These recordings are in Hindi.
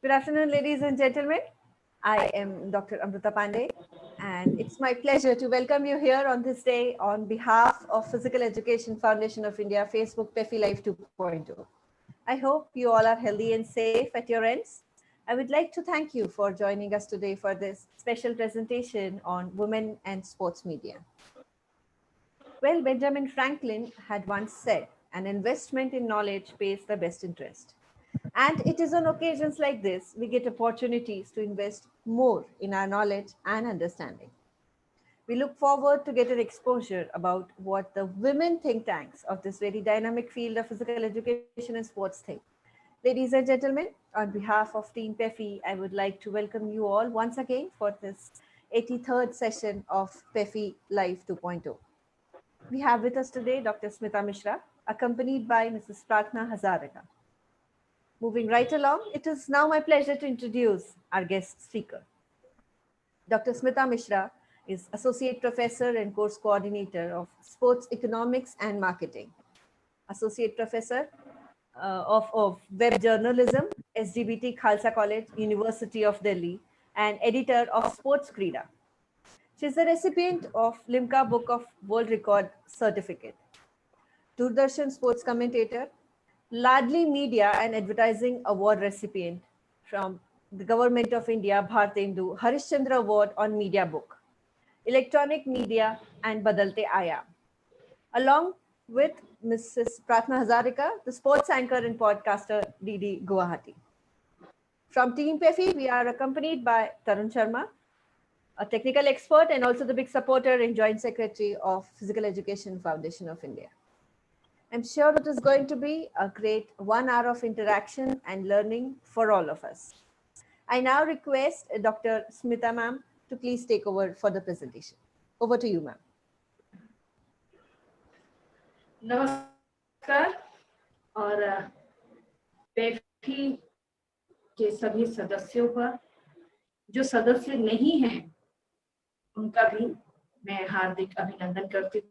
Good afternoon, ladies and gentlemen. I am Dr. Amrita Pandey, and it's my pleasure to welcome you here on this day on behalf of Physical Education Foundation of India, Facebook PEFI Live 2.0. I hope you all are healthy and safe at your ends. I would like to thank you for joining us today for this special presentation on women and sports media. Well, Benjamin Franklin had once said, an investment in knowledge pays the best interest. And it is on occasions like this we get opportunities to invest more in our knowledge and understanding. We look forward to get an exposure about what the women think tanks of this very dynamic field of physical education and sports think. Ladies and gentlemen, on behalf of Team PEFI, I would like to welcome you all once again for this 83rd session of PEFI Live 2.0. We have with us today Dr. Smita Mishra, accompanied by Mrs. Pratna Hazarika. Moving right along, it is now my pleasure to introduce our guest speaker. Dr. Smita Mishra is Associate Professor and Course Coordinator of Sports Economics and Marketing, Associate Professor of Web Journalism, SGBT Khalsa College, University of Delhi, and editor of Sports Krida. She is the recipient of Limca Book of World Record Certificate, Doordarshan Sports Commentator, Ladli Media and Advertising Award recipient from the Government of India, Bhartendu Harishchandra Award on Media Book, Electronic Media and Badalte Aya. Along with Mrs. Pratna Hazarika, the sports anchor and podcaster, DD Guwahati. From Team PEFI, we are accompanied by Tarun Sharma, a technical expert and also the big supporter and joint secretary of Physical Education Foundation of India. I'm sure it is going to be a great 1 hour of interaction and learning for all of us. I now request Dr. Smita ma'am to please take over for the presentation. Over to you, ma'am. नमस्कार और PEFI के सभी सदस्यों पर, जो सदस्य नहीं हैं उनका भी मैं हार्दिक अभिनंदन करती हूँ।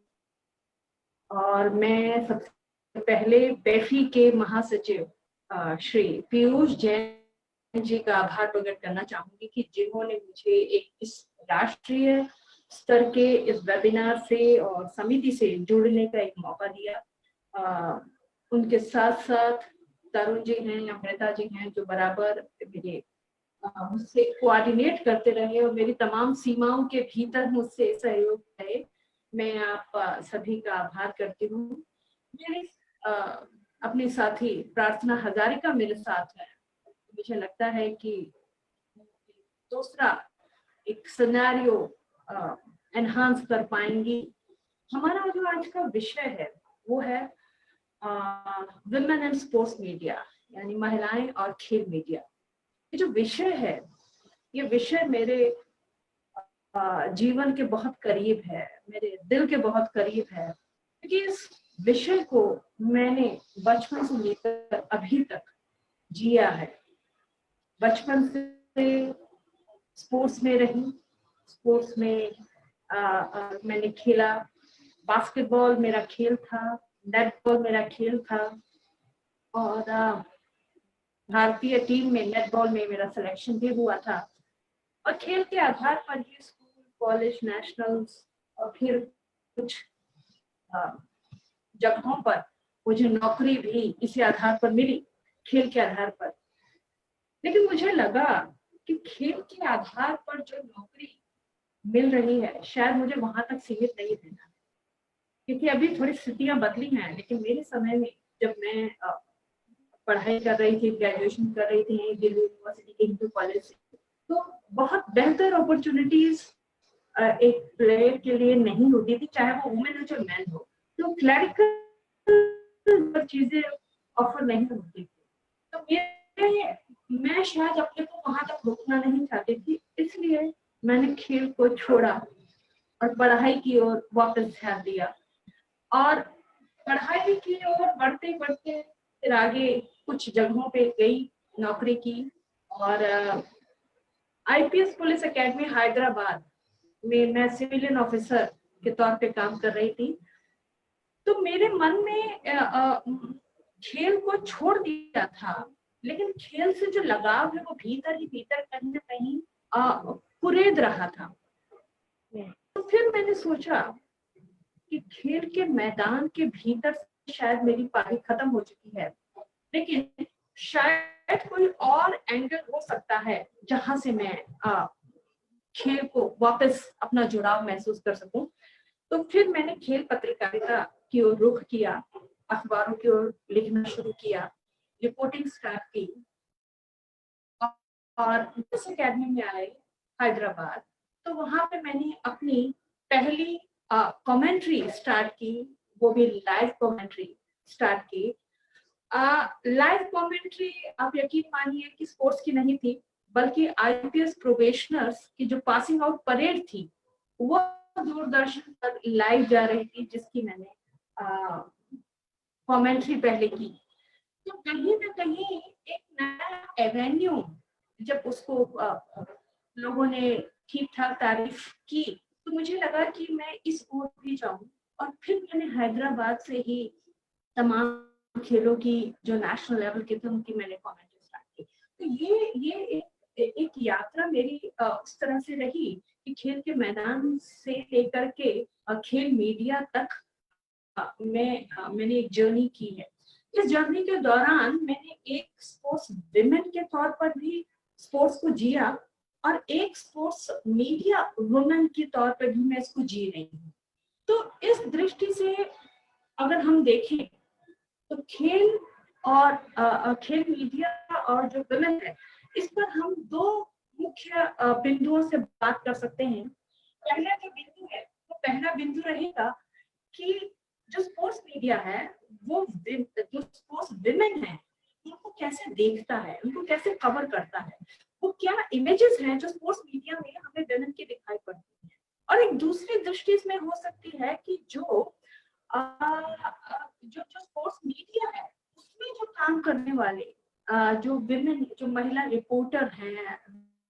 और मैं सबसे पहले PEFI के महासचिव श्री पीयूष जैन जी का आभार प्रकट करना चाहूंगी कि जिन्होंने मुझे इस राष्ट्रीय स्तर के इस वेबिनार से और समिति से जुड़ने का एक मौका दिया। उनके साथ साथ तरुण जी हैं, अमृता जी हैं, जो बराबर मेरे मुझसे कोऑर्डिनेट करते रहे और मेरी तमाम सीमाओं के भीतर मुझसे सहयोग है। मैं आप सभी का आभार करती हूँ। मेरे अपने साथी प्रार्थना हजारिका मेरे साथ है। मुझे लगता है कि दूसरा एक सिनेरियो एनहांस कर पाएंगी। हमारा जो आज का विषय है वो है विमेन एंड स्पोर्ट्स मीडिया, यानी महिलाएं और खेल मीडिया। ये जो विषय है, ये विषय मेरे जीवन के बहुत करीब है, मेरे दिल के बहुत करीब है, क्योंकि इस विषय को मैंने बचपन से लेकर अभी तक जिया है। बचपन से स्पोर्ट्स में रही, स्पोर्ट्स में मैंने खेला। बास्केटबॉल मेरा खेल था, नेटबॉल मेरा खेल था और भारतीय टीम में नेटबॉल में मेरा सिलेक्शन भी हुआ था। और खेल के आधार पर ही स्कूल, कॉलेज, नेशनल्स और फिर कुछ जगहों पर मुझे नौकरी भी इसी आधार पर मिली, खेल के आधार पर। लेकिन मुझे लगा कि खेल के आधार पर जो नौकरी मिल रही है शायद मुझे वहां तक सीमित नहीं रहना, क्योंकि अभी थोड़ी स्थितियां बदली हैं। लेकिन मेरे समय में जब मैं पढ़ाई कर रही थी, ग्रेजुएशन कर रही थी दिल्ली यूनिवर्सिटी के हिंदू कॉलेज से, तो बहुत बेहतर अपॉर्चुनिटीज एक प्लेयर के लिए नहीं होती थी, चाहे वो वुमेन हो चाहे मैन हो। तो क्लैरिकल चीजें ऑफर नहीं होती थी। तो मैं शायद अपने को वहां तक रोकना नहीं चाहती थी, इसलिए मैंने खेल को छोड़ा और पढ़ाई की ओर वापस ध्यान दिया। और पढ़ाई की ओर बढ़ते बढ़ते फिर आगे कुछ जगहों पे गई, नौकरी की और आईपीएस पुलिस एकेडमी हैदराबाद में मैं सिविलियन ऑफिसर के तौर पे काम कर रही थी। तो मेरे मन में खेल को छोड़ दिया था, लेकिन खेल से जो लगाव है वो भीतर ही भीतर कहीं ना कहीं कुरेद रहा था। तो फिर मैंने सोचा कि खेल के मैदान के भीतर शायद मेरी पढ़ाई खत्म हो चुकी है, लेकिन शायद कोई और एंगल हो सकता है जहां से मैं खेल को वापस अपना जुड़ाव महसूस कर सकूं। तो फिर मैंने खेल पत्रकारिता की ओर रुख किया, अखबारों की ओर लिखना शुरू किया, रिपोर्टिंग स्टार्ट की और पुलिस अकेडमी में आई हैदराबाद। तो वहां पे मैंने अपनी पहली कमेंट्री स्टार्ट की, वो भी लाइव कमेंट्री स्टार्ट की। लाइव कमेंट्री आप यकीन मानिए कि स्पोर्ट्स की नहीं थी, बल्कि आईपीएस प्रोबेशनर्स की जो पासिंग आउट परेड थी वो दूरदर्शन पर लाइव जा रही थी, जिसकी मैंने कमेंट्री पहले की। तो कहीं ना कहीं एक नया एवेन्यू, जब उसको लोगों ने ठीक ठाक तारीफ की, तो मुझे लगा कि मैं इस ओर भी जाऊं। और फिर मैंने हैदराबाद से ही तमाम खेलों की जो नेशनल लेवल के थे उनकी मैंने कमेंट्री स्टार्ट की। तो ये एक यात्रा मेरी उस तरह से रही कि खेल के मैदान से लेकर के खेल मीडिया तक मैंने एक जर्नी की है। इस जर्नी के दौरान मैंने एक स्पोर्ट्स विमेन के तौर पर भी स्पोर्ट्स को जिया और एक स्पोर्ट्स मीडिया वुमेन के तौर पर भी मैं इसको जी रही हूँ। तो इस दृष्टि से अगर हम देखें तो खेल और खेल मीडिया और जो विमेन है, इस पर हम दो मुख्य बिंदुओं से बात कर सकते हैं। पहला जो बिंदु है वो पहला बिंदु रहेगा कि जो स्पोर्ट्स मीडिया है वो जो स्पोर्ट्स विमेन है उनको कैसे देखता है, उनको कैसे कवर करता है, वो क्या इमेजेस हैं जो स्पोर्ट्स मीडिया में हमें विमेन की दिखाई पड़ती है। और एक दूसरी दृष्टि इसमें हो सकती है कि जो स्पोर्ट्स मीडिया है उसमें जो काम करने वाले जो विमेन, जो महिला रिपोर्टर हैं,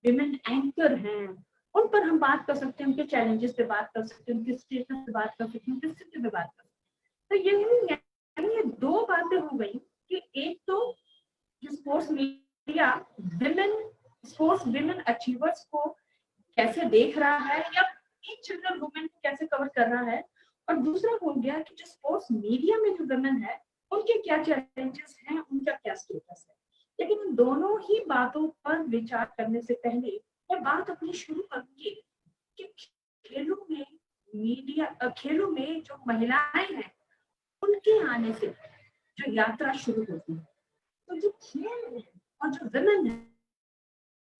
विमेन एंकर हैं, उन पर हम बात कर सकते हैं, उनके चैलेंजेस पे बात कर सकते हैं, उनके स्टेटस पे बात कर सकते हैं, उनकी स्थिति पे बात कर सकते हैं। तो ये दो बातें हो गई कि एक तो जो sports media women, sports women achievers को कैसे देख रहा है या इन जनरल वुमेन को कैसे कवर कर रहा है, और दूसरा हो गया कि जो स्पोर्ट्स मीडिया में जो विमेन है उनके क्या चैलेंजेस हैं, उनका क्या स्टेटस है। लेकिन इन दोनों ही बातों पर विचार करने से पहले मैं बात अपनी शुरू करूंगी कि खेलों में मीडिया, खेलों में जो महिलाएं हैं उनके आने से जो यात्रा शुरू होती है। तो जो खेल है और जो विमेन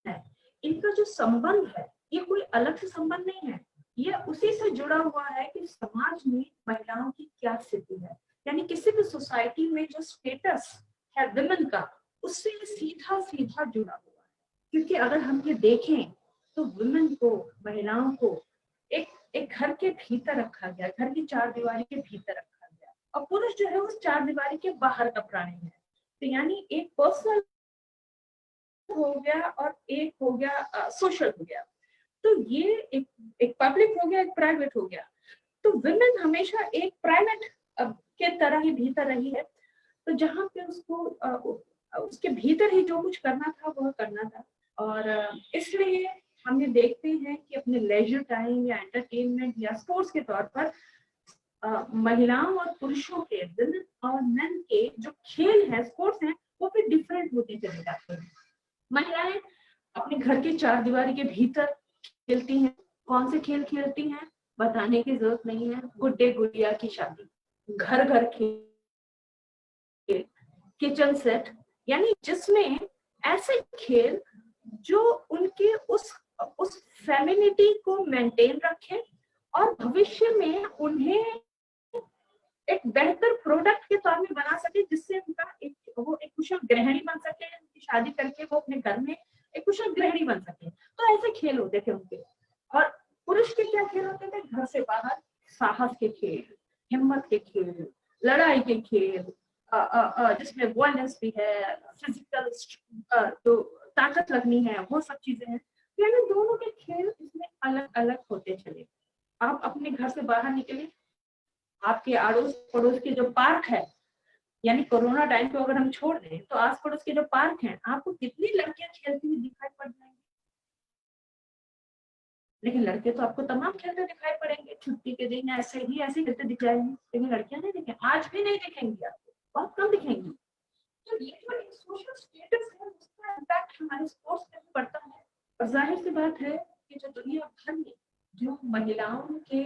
है, इनका जो संबंध है ये कोई अलग से संबंध नहीं है, ये उसी से जुड़ा हुआ है कि समाज में महिलाओं की क्या स्थिति है। यानी किसी भी सोसाइटी में जो स्टेटस है विमेन का, उससे सीधा सीधा जुड़ा हुआ है। क्योंकि अगर हम ये देखें तो विमेन को, महिलाओं को एक घर के भीतर रखा गया, घर की चार दीवारी के भीतर रखा गया, और पुरुष जो है उस चार दीवारी के बाहर का प्राणी है। तो यानी एक पर्सनल हो गया और एक हो गया सोशल हो गया। तो ये एक पब्लिक हो गया, एक प्राइवेट हो गया। तो विमेन हमेशा एक प्राइवेट के तरह ही भीतर रही है। तो जहाँ पे उसको उसके भीतर ही जो कुछ करना था वह करना था। और इसलिए हम ये देखते हैं कि अपने लेजर टाइम या एंटरटेनमेंट या स्पोर्ट्स के तौर पर महिलाओं और पुरुषों के, विमेन और मेन के जो खेल है, स्पोर्ट्स हैं, वो भी डिफरेंट होते चले जाते हैं। महिलाएं अपने घर के चार दीवारी के भीतर खेलती हैं। कौन से खेल खेलती हैं बताने की जरूरत नहीं है। गुड्डे गुड़िया की शादी, घर घर खेल, किचन सेट, यानी जिसमें ऐसे खेल जो उनके उस फेमिनिटी को मेंटेन रखें और भविष्य में उन्हें एक बेहतर प्रोडक्ट के तौर में बना सके, जिससे उनका वो एक कुशल गृहिणी बन सके, उनकी शादी करके वो अपने घर में एक कुशल गृहिणी बन सके। तो ऐसे खेल होते थे उनके। और पुरुष के क्या खेल होते थे? घर से बाहर साहस के खेल, हिम्मत के खेल, लड़ाई के खेल, जिसमें वायलेंस भी है, फिजिकल जो ताकत लगनी है, वो सब चीजें हैं। यानी दोनों के खेल इसमें अलग अलग होते चले। आप अपने घर से बाहर निकले, आपके अड़ोस पड़ोस के जो पार्क है यानी कोरोना टाइम को अगर हम छोड़ दें तो आस पड़ोस के जो पार्क हैं, आपको कितनी लड़कियां खेलती हुई दिखाई पड़ जाएंगी। लेकिन लड़के तो आपको तमाम खेलते दिखाई पड़ेंगे, छुट्टी के दिन ऐसे ही खेलते दिख जाएंगे, लेकिन लड़कियां नहीं दिखेंगी, आज भी नहीं दिखेंगी, आपको बहुत कम दिखेंगी। तो ये जो एक सोशल स्टेटस है उसका इम्पैक्ट हमारे स्पोर्ट्स पे भी पड़ता है। और जाहिर सी बात है कि जो दुनिया भर में जो महिलाओं के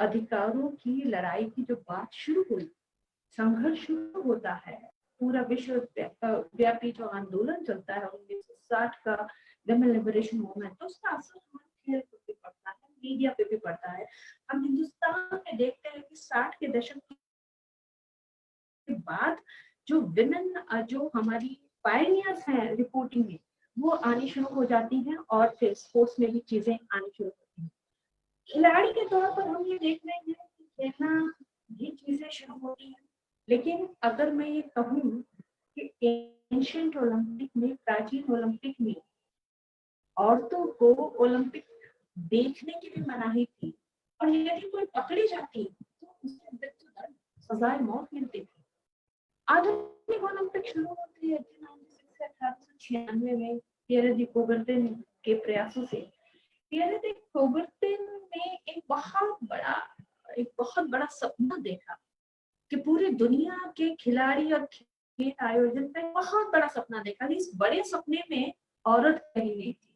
अधिकारों की लड़ाई की जो बात शुरू हुई, संघर्ष शुरू होता है, पूरा विश्व व्यापी जो आंदोलन चलता है 1960 का विमेन लिबरेशन मूवमेंट, तो उसका असर हमारे खेल पे भी पड़ता है, मीडिया पे भी पड़ता है। हम हिंदुस्तान में देखते हैं कि 60 के दशक के बाद जो विमेन जो हमारी पायनियर्स हैं रिपोर्टिंग में, वो आनी शुरू हो जाती हैं और फिर स्पोर्ट्स में भी चीजें आनी शुरू होती हैं। खिलाड़ी के तौर पर हम ये देख रहे हैं कि खेलना ये चीजें शुरू होती हैं। लेकिन अगर मैं ये कहूँ कि एंशिएंट ओलंपिक में, प्राचीन ओलंपिक में औरतों को ओलंपिक देखने की भी मनाही थी, और यदि कोई पकड़ी जाती तो उसे मृत्युदंड, सजाए मौत मिलती थी। आधुनिक ओलंपिक शुरू होती है 1896 में पियरे दी कूबरटेन के प्रयासों से। पियरे दी कूबरटेन ने एक बहुत बड़ा सपना देखा कि पूरी दुनिया के खिलाड़ी और खेल आयोजन पे बहुत बड़ा सपना देखा। इस बड़े सपने में औरत कहीं नहीं थी,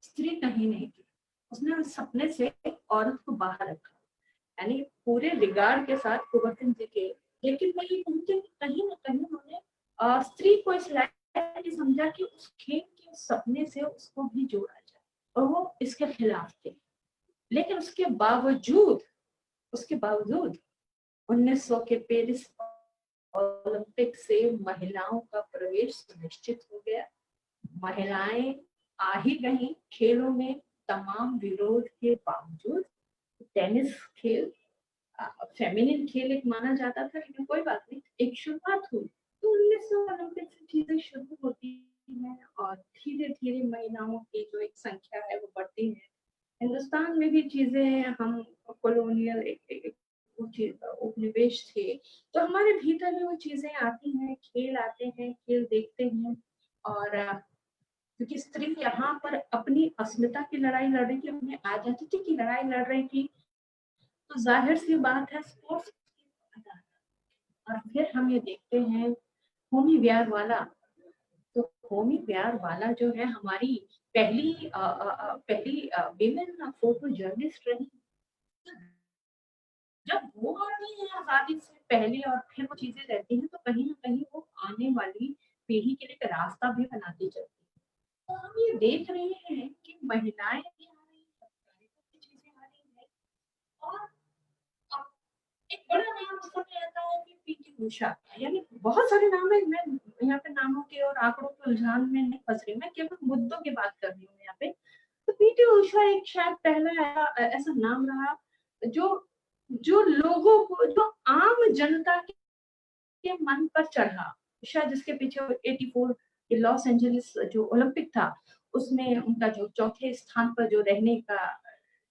स्त्री कहीं नहीं थी। उसने उस सपने से औरत को बाहर रखा, यानी पूरे रिगार्ड के साथ कुबरतन जी के। लेकिन मैं ये कहूँगी कि कहीं ना कहीं उन्होंने स्त्री को इस लायक समझा कि उस खेल के सपने से उसको भी जोड़ा जाए, और वो इसके खिलाफ थे। लेकिन उसके बावजूद 1900 के पेरिस ओलंपिक से महिलाओं का प्रवेश सुनिश्चित हो गया। महिलाएं आ ही गई खेलों में, तमाम विरोध के बावजूद। टेनिस खेल फेमिनिन खेल एक माना जाता था, लेकिन कोई बात नहीं, एक शुरुआत हुई। तो 1900 ओलंपिक से चीजें शुरू होती हैं और धीरे धीरे महिलाओं की जो एक संख्या है वो बढ़ती है। हिंदुस्तान में भी चीजें, हम कॉलोनियल एक उपनिवेश थे, तो हमारे भीतर भी वो चीजें आती हैं, खेल आते हैं, खेल देखते हैं। और क्योंकि स्त्री यहाँ पर अपनी अस्मिता की लड़ाई लड़ रही थी, अपनी आजादी की लड़ाई लड़ रही थी, तो जाहिर सी बात है स्पोर्ट्स। और फिर हम ये देखते हैं होमी व्यार वाला। तो होमी व्यार वाला जो है हमारी पहली विमेन फोटो जर्नलिस्ट रही। जब वो आती है आजादी से पहले और फिर वो चीजें रहती हैं, तो कहीं ना कहीं वो आने वाली पीढ़ी के लिए एक रास्ता भी बनाती चलती है। तो हम ये देख रहे हैं कि महिलाएं भी आ रही हैं, सरकारिता की चीजें आ रही हैं। और अब एक बड़ा नाम सामने आता है कि पीटी उषा, यानी बहुत सारे नाम है। मैं यहाँ पे नामों के और आंकड़ों के उलझान में नहीं फंस रही, मैं केवल मुद्दों की बात कर रही हूँ यहाँ पे। तो पीटी उषा एक शायद पहला ऐसा नाम रहा जो जो लोगों को, जो आम जनता के मन पर चढ़ा। शायद जिसके पीछे 84 लॉस एंजलिस जो ओलंपिक था, उसमें उनका जो चौथे स्थान पर जो रहने का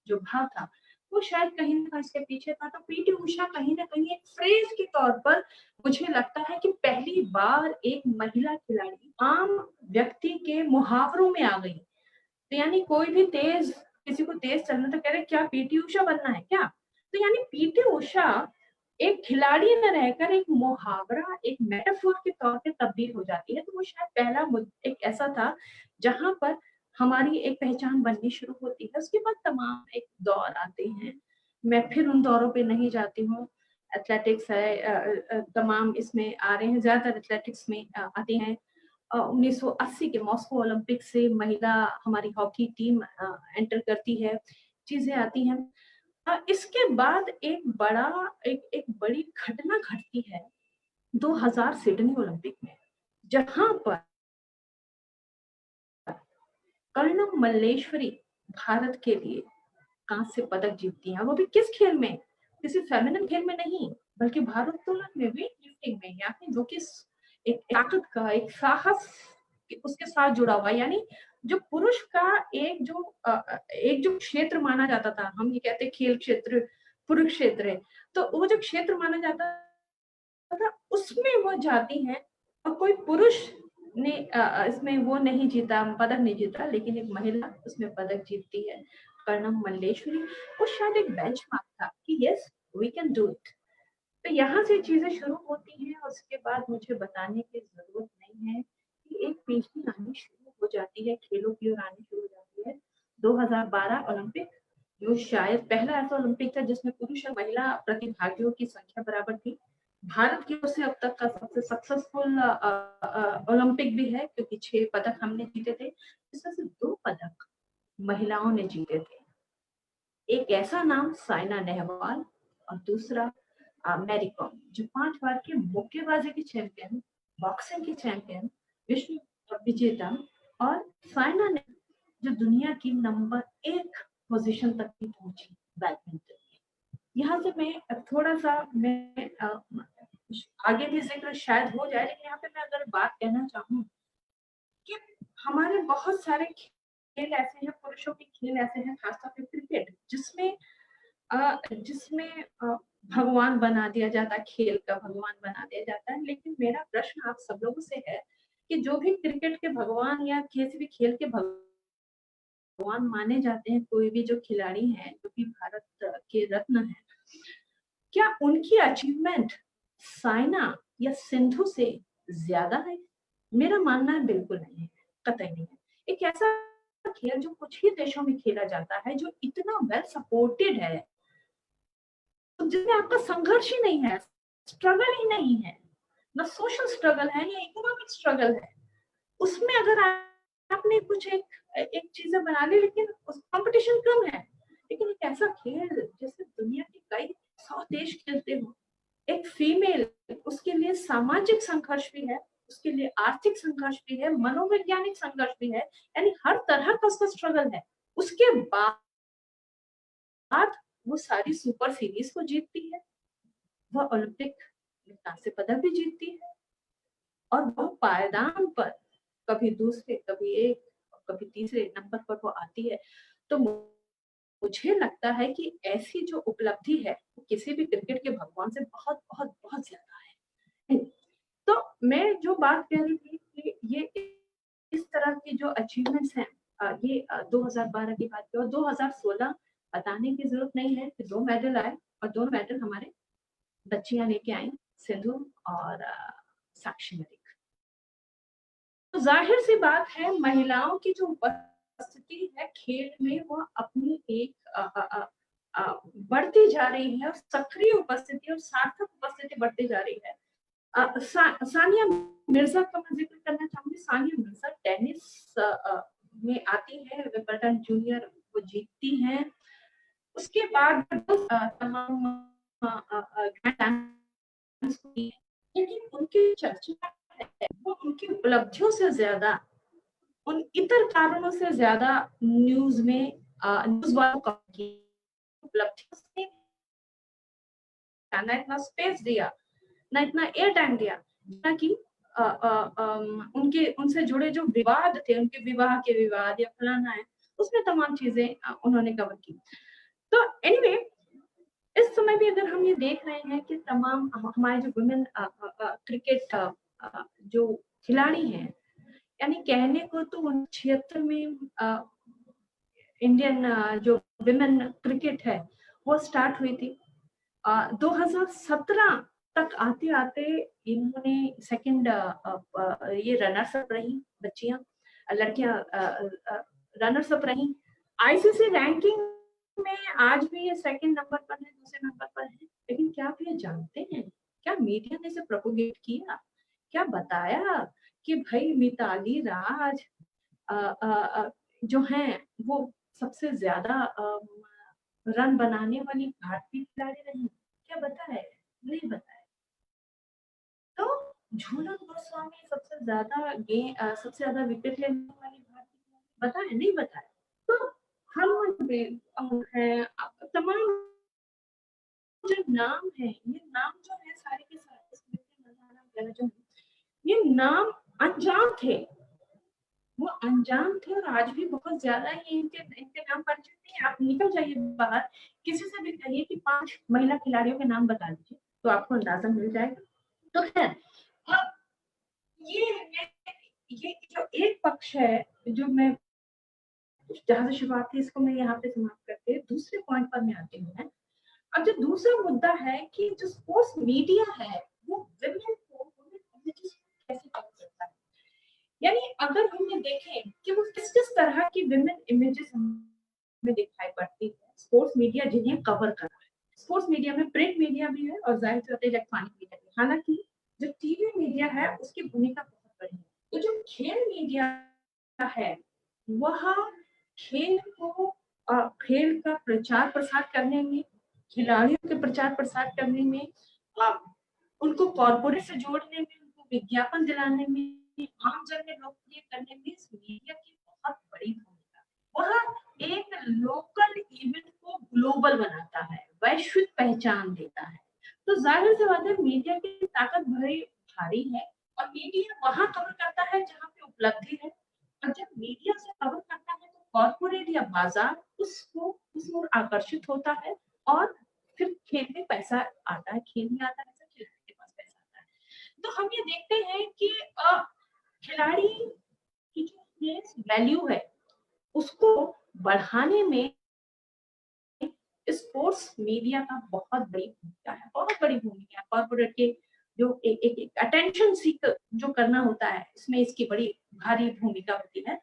जो भाव था, वो शायद कहीं ना कहीं इसके पीछे था। तो पीटी उषा कहीं ना कहीं एक फ्रेज के तौर पर मुझे लगता है कि पहली बार एक महिला खिलाड़ी आम व्यक्ति के मुहावरों में आ गई। तो यानी कोई भी किसी को तेज चलना तो कह रहे क्या पीटी उषा बनना है क्या। तो यानी पीटी उषा एक खिलाड़ी न रहकर एक मुहावरा, एक मेटाफोर के तौर पे तब्दील हो जाती है। तो वो शायद पहला एक ऐसा था जहां पर हमारी एक पहचान बननी शुरू होती है। उसके बाद तमाम एक दौर आते हैं, मैं फिर उन दौरों पे नहीं जाती हूँ। एथलेटिक्स है, तमाम इसमें आ रहे हैं, ज्यादातर एथलेटिक्स में आते हैं। 1980 के मॉस्को ओलंपिक से महिला हमारी हॉकी टीम एंटर करती है, चीजें आती हैं। इसके बाद एक बड़ी घटना घटती है 2000 सिडनी ओलंपिक में, जहां पर कर्णम मल्लेश्वरी भारत के लिए कांस्य पदक जीतती हैं। वो भी किस खेल में, किसी फेमिनिन खेल में नहीं, बल्कि भारोत्तोलन में, वेट लिफ्टिंग में, यानी जो कि एक ताकत का, एक साहस उसके साथ जुड़ा हुआ। यानी जो पुरुष का एक जो क्षेत्र माना जाता था, हम ये कहते खेल क्षेत्र पुरुष क्षेत्र है, तो वो जो क्षेत्र माना जाता उसमें वो जाती हैं और कोई पुरुष ने इसमें वो नहीं जीता, पदक नहीं जीता, लेकिन एक महिला उसमें पदक जीतती है, कर्णम मल्लेश्वरी। वो शायद एक बेंचमार्क था कि yes we can do it. तो यहाँ से चीजें शुरू होती हैं और उसके बाद मुझे बताने की जरूरत नहीं है कि एक पेशगी आनी शुरू हो जाती है, खेलों की ओर आनी शुरू हो जाती है। 2012 ओलंपिक, जो शायद पहला ऐसा ओलंपिक था जिसमें पुरुष और महिला प्रतिभागियों की संख्या बराबर थी। भारत की ओर से अब तक का सबसे सक्सेसफुल ओलंपिक भी है, क्योंकि 6 पदक हमने जीते थे, जिसमें से 2 पदक महिलाओं ने जीते थे। एक ऐसा नाम साइना नेहवाल और दूसरा मैरी कॉम, जो 5 बार की मुक्केबाजी की चैंपियन, बॉक्सिंग की चैंपियन, विश्व विजेता, और साइना ने जो दुनिया की नंबर 1 पोजीशन तक की पहुंची बैडमिंटन में। यहाँ से मैं थोड़ा सा मैं आगे भी जिक्र शायद हो जाए, लेकिन यहाँ पे मैं अगर बात कहना चाहूँ कि हमारे बहुत सारे खेल ऐसे हैं, पुरुषों के खेल ऐसे हैं, खासतौर पर क्रिकेट, जिसमें भगवान बना दिया जाता है, खेल का भगवान बना दिया जाता है। लेकिन मेरा प्रश्न आप सब लोगों से है कि जो भी क्रिकेट के भगवान या किसी भी खेल के भगवान माने जाते हैं, कोई भी जो खिलाड़ी हैं जो कि भारत के रत्न हैं, क्या उनकी अचीवमेंट साइना या सिंधु से ज्यादा है? मेरा मानना है बिल्कुल नहीं है, कतई नहीं है। एक ऐसा खेल जो कुछ ही देशों में खेला जाता है, जो इतना वेल सपोर्टेड है, जिसमें आपका संघर्ष ही नहीं है, स्ट्रगल ही नहीं है, ना सोशल स्ट्रगल है या इकोनॉमिक स्ट्रगल है, उसमें अगर आपने कुछ एक चीजें बना ली, लेकिन उस कंपटीशन कम है। लेकिन एक ऐसा खेल जैसे दुनिया के कई 100 देश खेलते हो, एक फीमेल, उसके लिए सामाजिक संघर्ष भी है, उसके लिए आर्थिक संघर्ष भी है, मनोवैज्ञानिक संघर्ष भी है, यानी हर तरह का उसका स्ट्रगल है। उसके बाद वो सारी सुपर सीरीज को जीतती है, वह ओलंपिक में कांस्य पदक भी जीतती है, और वह पायदान पर कभी दूसरे, कभी एक, कभी तीसरे नंबर पर वो आती है। तो मुझे लगता है कि ऐसी जो उपलब्धि है, वो किसी भी क्रिकेट के भगवान से बहुत बहुत बहुत ज्यादा है। तो मैं जो बात कह रही थी कि ये इस तरह की जो अचीवमेंट्स हैं, ये 2012 की बात की, और 2016 बताने की जरूरत नहीं है कि 2 मेडल आए, और 2 मेडल हमारे बच्चियां लेके आई, सिंधु और साक्षी मलिक। तो जाहिर सी बात है, महिलाओं की जो उपस्थिति है खेल में, वो अपनी एक बढ़ती जा रही है, और सक्रिय उपस्थिति और सार्थक उपस्थिति बढ़ती जा रही है। सानिया मिर्जा का मैं जिक्र करना चाहूंगी। सानिया मिर्जा टेनिस में आती है, विंबलडन जूनियर वो जीतती हैं। उसके बाद तमाम लेकिन उनकी चर्चा है वो उनकी उपलब्धियों से ज्यादा, उन इतर कारणों से ज्यादा न्यूज में न्यूज वालों की उपलब्धियों से ना इतना स्पेस दिया, ना इतना एयर टाइम दिया, ना कि उनके उनसे जुड़े जो विवाद थे, उनके विवाह के विवाद या फलाना है, उसमें तमाम चीजें उन्होंने कवर की। तो एनीवे, इस समय भी अगर हम ये देख रहे हैं कि तमाम हमारे जो वुमेन क्रिकेट जो खिलाड़ी हैं, यानी कहने को तो 76 में इंडियन जो विमेन क्रिकेट है वो स्टार्ट हुई थी। 2017 तक आते आते इन्होंने सेकंड ये रनर्स अप रही, बच्चियां, लड़कियां रनर्स अप रही। आईसीसी रैंकिंग में आज भी ये सेकंड नंबर पर है, दूसरे नंबर पर है। लेकिन क्या आप ये जानते हैं, क्या मीडिया ने इसे प्रोपोगेट किया, क्या बताया कि भाई मिताली राज जो हैं वो सबसे ज्यादा रन बनाने वाली भारतीय खिलाड़ी रही? क्या बताया? नहीं बताया। तो झूलन गोस्वामी सबसे ज्यादा विकेट लेने वाली भारतीय खिलाड़ी, बताया? नहीं बताया। तो हम हैं, तमाम जो नाम है, ये नाम जो है सारे के सारे स्मृति मंदाना वगैरह जो है, ये नाम अनजान थे, वो अनजान थे, और आज भी बहुत ज्यादा ही इनके नाम परिचित नहीं। आप निकल जाइए बाहर, किसी से भी कहिए कि 5 महिला खिलाड़ियों के नाम बता दीजिए, तो आपको अंदाजा मिल जाएगा तो खैर ये जो एक पक्ष है जो मैं जहां से शुरुआत थी इसको मैं यहाँ पे समाप्त करके दूसरे पॉइंट पर मैं आती हूँ। मैं अब जो दूसरा मुद्दा है कि जो स्पोर्ट्स मीडिया है वो विमेन को कैसे कवर करता है, यानी अगर हम देखें कि वो किस किस तरह की विमेन इमेजेस हमें दिखाई पड़ती है, स्पोर्ट्स मीडिया जिन्हें कवर कर रहा है। स्पोर्ट्स मीडिया में प्रिंट मीडिया भी है और जाहिर तौर पर इलेक्ट्रॉनिक मीडिया भी। हालांकि जो टीवी मीडिया है उसकी भूमिका बहुत बड़ी है। तो जो खेल मीडिया है वह खेल को खेल का प्रचार प्रसार करने में, खिलाड़ियों के प्रचार प्रसार करने में, उनको कॉर्पोरेट से जोड़ने में, उनको विज्ञापन दिलाने में, आम जन में लोकप्रिय करने में इस मीडिया की बहुत बड़ी भूमिका। वह एक लोकल इवेंट को ग्लोबल बनाता है, वैश्विक पहचान देता है। तो जाहिर सी बात है मीडिया की ताकत भारी है और मीडिया वहां कवर करता है जहां पे उपलब्धि है। और जब मीडिया से कवर करता है तो कॉर्पोरेट या बाजार उसको उस ओर आकर्षित होता है और फिर खेल में पैसा आता है, खेल में आता है तो खिलाड़ी के पास पैसा आता है। तो हम ये देखते हैं कि खिलाड़ी की जो वैल्यू है उसको बढ़ाने में स्पोर्ट्स मीडिया का बहुत बड़ी भूमिका है, बहुत बड़ी भूमिका है। कॉर्पोरेट के जो एक अटेंशन सीक जो करना होता है इसमें इसकी बड़ी भारी भूमिका होती है।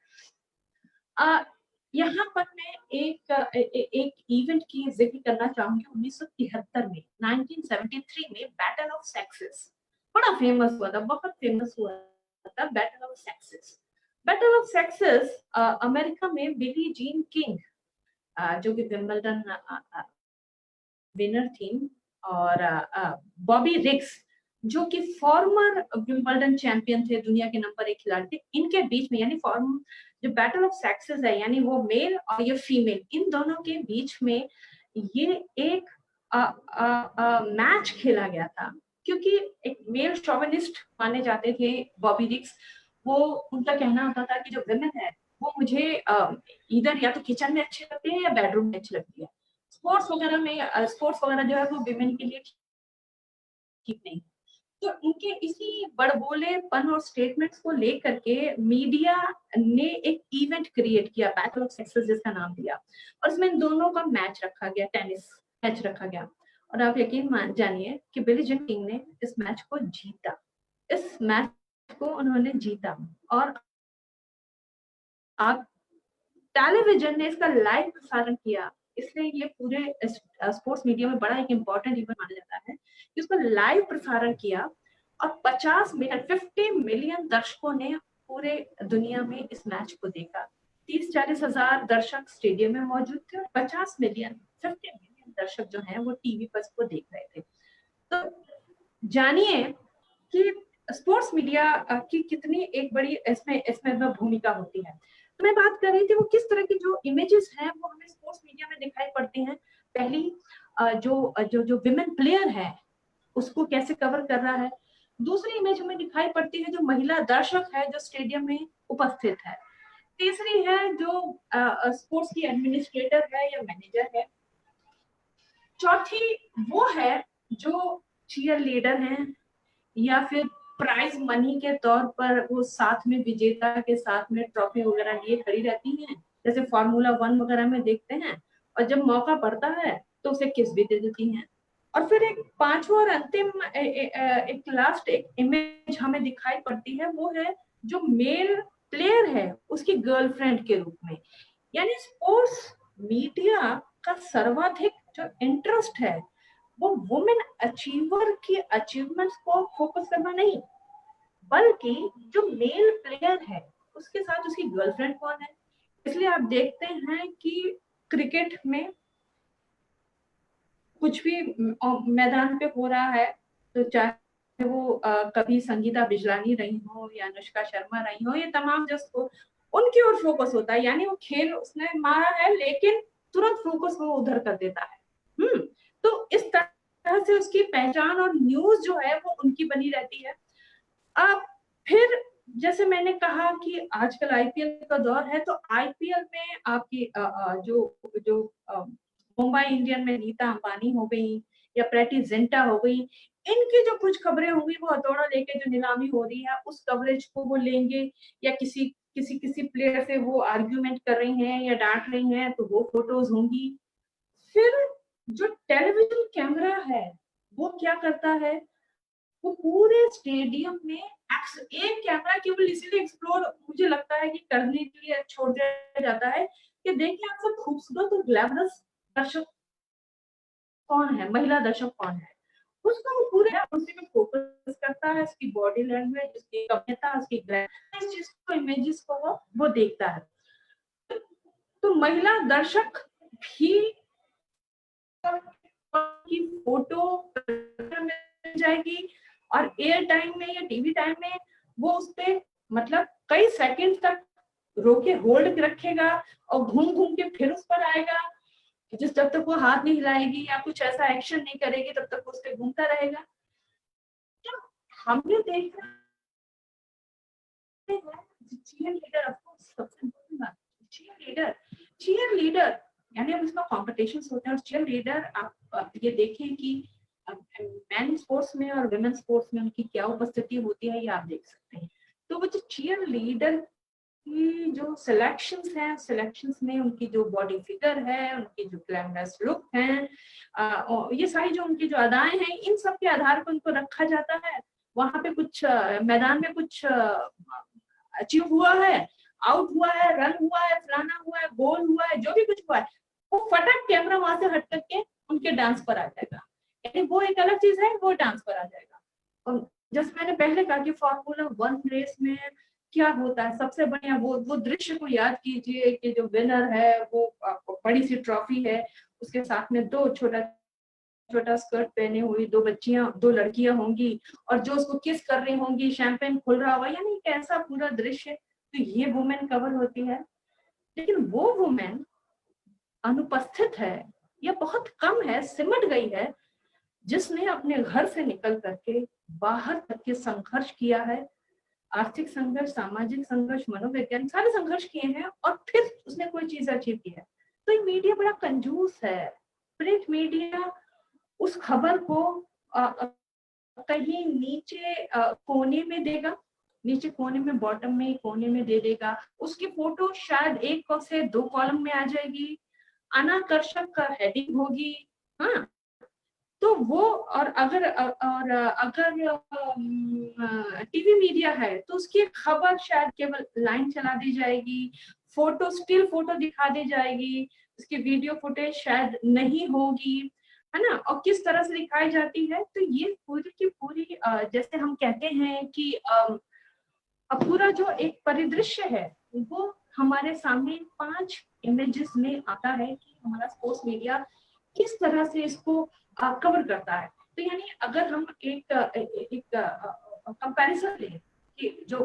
यहाँ पर मैं एक इवेंट की जिक्र करना चाहूंगी। 1973 में 1973 में बैटल ऑफ सेक्सेस बड़ा फेमस हुआ था, बहुत फेमस हुआ था battle of sexes. Battle of sexes America में बिली जीन किंग जो कि विंबलडन विनर थी और बॉबी रिग्स जो कि फॉर्मर विंबलडन चैंपियन थे, दुनिया के नंबर 1 खिलाड़ी थे, इनके बीच में यानी जो बैटल ऑफ सेक्सेस है यानी वो मेल और ये फीमेल, इन दोनों के बीच में ये एक मैच खेला गया था। क्योंकि एक मेल शोविनिस्ट माने जाते थे बॉबी रिग्स, वो उनका कहना होता था कि जो विमेन है वो मुझे इधर या तो किचन में अच्छी लगती है या बेडरूम में अच्छी लगती है। स्पोर्ट्स वगैरह जो है वो विमेन के लिए ठीक नहीं। तो उनके इसी बड़बोलेपन और स्टेटमेंट्स को लेकर के मीडिया ने एक इवेंट क्रिएट किया, बैटल ऑफ सेक्सेस जिसका नाम दिया, और इसमें इन दोनों का मैच रखा गया, टेनिस मैच रखा गया। और आप यकीन जानिए कि बिली जीन किंग ने इस मैच को जीता, इस मैच को उन्होंने जीता। और आप टेलीविजन ने इसका लाइव प्रसारण किया, इसलिए ये पूरे स्पोर्ट्स मीडिया में बड़ा एक इंपॉर्टेंट इवेंट माना जाता है कि उसका लाइव प्रसारण किया और 50 मिलियन दर्शकों ने पूरे दुनिया में इस मैच को देखा। 30-40 हजार दर्शक स्टेडियम में मौजूद थे और 50 मिलियन दर्शक जो हैं वो टीवी पर इसको देख रहे थे। तो जानिए कि स्पोर्ट्स मीडिया की कितनी एक बड़ी इसमें भूमिका होती है। तो मैं बात कर रही थी वो किस तरह की जो इमेजेस हैं वो हमें स्पोर्ट्स मीडिया में दिखाई पड़ती हैं। पहली जो विमेन प्लेयर है उसको कैसे कवर कर रहा है। दूसरी इमेज हमें दिखाई पड़ती है जो महिला दर्शक है जो स्टेडियम में उपस्थित है। तीसरी है जो स्पोर्ट्स की एडमिनिस्ट्रेटर है या मैनेजर है। चौथी वो है जो चीयर लीडर है या फिर प्राइज मनी के तौर पर वो साथ में विजेता के साथ में ट्रॉफी वगैरह लिए खड़ी रहती हैं, जैसे फार्मूला 1 वगैरह में देखते हैं, और जब मौका पड़ता है तो उसे किस भी दे देती हैं। और फिर एक पांचवा और अंतिम एक लास्ट एक इमेज हमें दिखाई पड़ती है, वो है जो मेल प्लेयर है उसकी गर्लफ्रेंड के रूप में। यानी स्पोर्ट्स मीडिया का सर्वाधिक जो इंटरेस्ट है वो वुमेन अचीवर की अचीवमेंट्स को फोकस करना नहीं, बल्कि जो मेल प्लेयर है उसके साथ उसकी गर्लफ्रेंड कौन है। इसलिए आप देखते हैं कि क्रिकेट में कुछ भी मैदान पे हो रहा है तो चाहे वो कभी संगीता बिजलानी रही हो या अनुष्का शर्मा रही हो, ये तमाम जो उनकी ओर फोकस होता है। यानी वो खेल उसने मारा है लेकिन तुरंत फोकस वो उधर कर देता है। तो इस तरह से उसकी पहचान और न्यूज जो है वो उनकी बनी रहती है। अब फिर जैसे मैंने कहा कि आजकल आईपीएल का दौर है, तो आईपीएल में आपकी जो मुंबई इंडियन में नीता अंबानी हो गई या प्रेटी जिंटा हो गई, इनकी जो कुछ खबरें होंगी वो हथौड़ा लेके जो नीलामी हो रही है उस कवरेज को वो लेंगे, या किसी किसी किसी प्लेयर से वो आर्ग्यूमेंट कर रही हैं या डांट रही हैं तो वो फोटोज होंगी। फिर जो टेलीविजन कैमरा है वो क्या करता है, वो पूरे स्टेडियम में एक कैमरा केवल इसीलिए एक्सप्लोर मुझे लगता है कि करने के लिए छोड़ दिया जाता है कि देखिए आप सब खूबसूरत और ग्लैमरस दर्शक कौन है, महिला दर्शक कौन है, उसको वो पूरे उसी में फोकस करता है, उसकी बॉडी लैंग्वेज, उसकी कम्यता, उसकी इस चीज को, इमेजेस को वो देखता है। तो महिला दर्शक भी की फोटो मिल जाएगी और एयर टाइम में या टीवी टाइम में वो उस पे मतलब कई सेकंड तक रोके होल्ड रखेगा और घूम घूम के फिर उस पर आएगा, जिस जब तक वो हाथ नहीं हिलाएगी या कुछ ऐसा एक्शन नहीं करेगी तब तक उस पे घूमता रहेगा। तो हमने देखा चीयर लीडर, ऑफ कोर्स सबसे इम्पोर्टेंट बात, चीयर लीडर यानी हम इसमें कॉम्पिटिशंस होते हैं और चीयर लीडर आप ये देखें कि मैन स्पोर्ट्स में और वुमेन स्पोर्ट्स में उनकी क्या उपस्थिति होती है ये आप देख सकते हैं। तो वो जो चीयर लीडर की जो सिलेक्शंस हैं, सिलेक्शंस में उनकी जो बॉडी फिगर है, उनकी जो ग्लैमरस लुक है, ये सारी जो उनकी जो अदाएं हैं, इन सब के आधार पर उनको रखा जाता है। वहां पे कुछ मैदान में कुछ अचीव हुआ है, आउट हुआ है, रन हुआ है, फलाना हुआ है, गोल हुआ है, जो भी कुछ हुआ है, वो फटाक कैमरा वहां से हट करके उनके डांस पर आ जाएगा। यानी वो एक अलग चीज है, वो डांस पर आ जाएगा। और जैसे मैंने पहले कहा कि फॉर्मूला 1 रेस में क्या होता है, सबसे बढ़िया वो दृश्य को याद कीजिए कि जो विनर है वो बड़ी सी ट्रॉफी है, उसके साथ में दो छोटा छोटा स्कर्ट पहने हुई दो लड़कियां होंगी और जो उसको किस कर रही होंगी, शैंपेन खुल रहा होगा, यानी कैसा पूरा दृश्य। तो ये वुमेन कवर होती है, लेकिन वो वुमेन अनुपस्थित है या बहुत कम है, सिमट गई है, जिसने अपने घर से निकल करके बाहर तक के संघर्ष किया है, आर्थिक संघर्ष, सामाजिक संघर्ष, मनोवैज्ञानिक सारे संघर्ष किए हैं और फिर उसने कोई चीज अचीव की है। तो ये मीडिया बड़ा कंजूस है। प्रिंट मीडिया उस खबर को कहीं नीचे कोने में देगा, नीचे कोने में, बॉटम में कोने में दे देगा, उसकी फोटो शायद 1 से 2 कॉलम में आ जाएगी, अनाकर्षक का हेडिंग होगी। हाँ, तो वो और अगर टीवी मीडिया है तो उसकी खबर शायद केवल लाइन चला दी जाएगी, फोटो स्टिल फोटो दिखा दी जाएगी, उसकी वीडियो फुटेज शायद नहीं होगी, है ना। और किस तरह से दिखाई जाती है, तो ये पूरी की पूरी जैसे हम कहते हैं कि पूरा जो एक परिदृश्य है वो हमारे सामने 5 इमेजेस में आता है कि हमारा स्पोर्ट्स मीडिया किस तरह से इसको कवर करता है। तो यानी अगर हम एक कंपैरिजन लें कि जो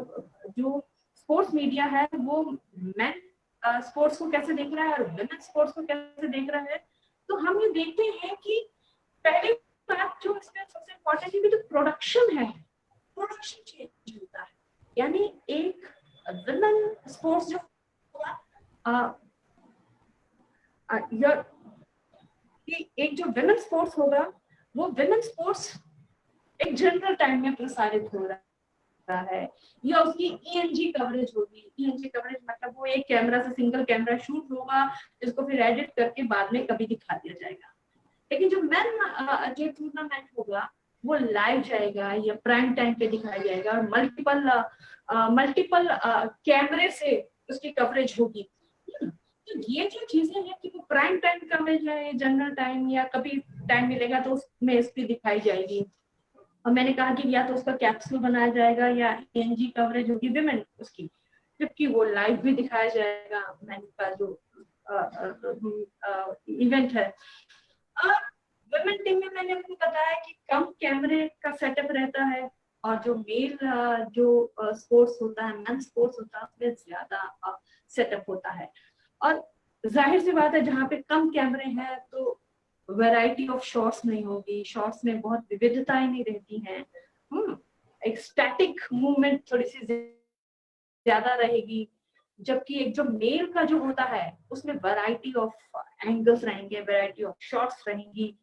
जो स्पोर्ट्स मीडिया है वो मेन स्पोर्ट्स को कैसे देख रहा है और वुमेन स्पोर्ट्स को कैसे देख रहा है, तो हम ये देखते हैं कि पहली बात जो इसमें सबसे इम्पोर्टेंट है कि जो प्रोडक्शन है, प्रोडक्शन चेंज होता है। यानी एक वुमेन स्पोर्ट्स जो एक जो वुमेन स्पोर्ट्स होगा वो वुमेन स्पोर्ट्स एक जनरल टाइम में प्रसारित हो रहा है, या उसकी ईएनजी कवरेज होगी। ईएनजी कवरेज मतलब वो एक कैमरा से सिंगल कैमरा शूट होगा, जिसको फिर एडिट करके बाद में कभी दिखा दिया जाएगा। लेकिन जो मेन जो टूर्नामेंट होगा वो लाइव जाएगा या प्राइम टाइम पे दिखाया जाएगा और मल्टीपल कैमरे से उसकी कवरेज होगी। तो ये जो चीजें हैं कि वो प्राइम टाइम कवरेज है, जनरल टाइम या कभी टाइम मिलेगा तो उसमें इसकी दिखाई जाएगी। और मैंने कहा कि या तो उसका कैप्सूल बनाया जाएगा या एनजी कवरेज होगी विमेन उसकी, जबकि वो लाइव भी दिखाया जाएगा मैन का जो इवेंट है। वुमेन टीम में मैंने आपको बताया कि कम कैमरे का सेटअप रहता है और जो मेल जो स्पोर्ट्स होता है, मेन स्पोर्ट्स होता है, उसमें ज्यादा सेटअप होता है। और जाहिर सी बात है जहाँ पे कम कैमरे हैं तो वैरायटी ऑफ शॉट्स नहीं होगी, शॉट्स में बहुत विविधताएं नहीं रहती हैं, एक स्टैटिक मूवमेंट थोड़ी सी ज्यादा रहेगी। जबकि एक जो मेल का जो होता है उसमें वैरायटी ऑफ एंगल्स रहेंगे, वैरायटी ऑफ शॉट्स रहेंगी,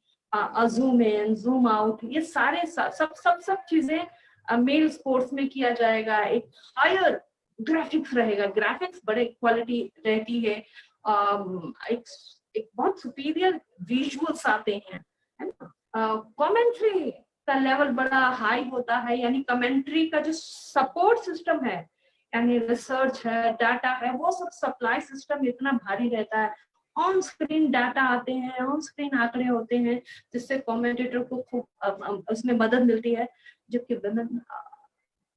जूम इन, जूम आउट, ये सारे सब चीजें मेल स्पोर्ट्स में किया जाएगा। एक हायर ग्राफिक्स रहेगा, ग्राफिक्स बड़े क्वालिटी रहती है, एक बहुत सुपीरियर विजुअल्स आते हैं, है ना। कमेंट्री का लेवल बड़ा हाई होता है, यानी कमेंट्री का जो सपोर्ट सिस्टम है, यानी रिसर्च है, डाटा है, वो सब सप्लाई सिस्टम इतना भारी रहता है। ऑन स्क्रीन डाटा आते हैं, ऑन स्क्रीन आंकड़े होते हैं, जिससे कमेंटेटर को खूब उसमें मदद मिलती है। जबकि वुमेन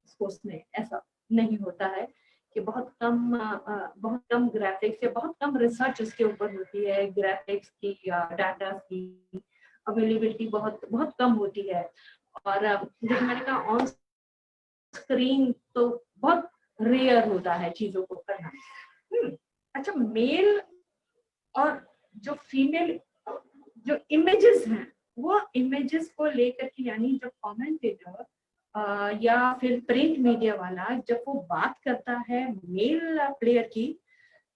स्पोर्ट्स में ऐसा नहीं होता है, कि बहुत कम ग्राफिक्स या बहुत कम रिसर्च उसके ऊपर होती है। ग्राफिक्स की या डाटा की अवेलेबिलिटी बहुत बहुत कम होती है। और जैसे मैंने कहा, ऑन स्क्रीन तो बहुत रेयर होता है चीजों को करना। अच्छा, मेल और जो फीमेल जो इमेजेस हैं, वो इमेजेस को लेकर के, यानी जब कमेंटेटर या फिर प्रिंट मीडिया वाला जब वो बात करता है मेल प्लेयर की,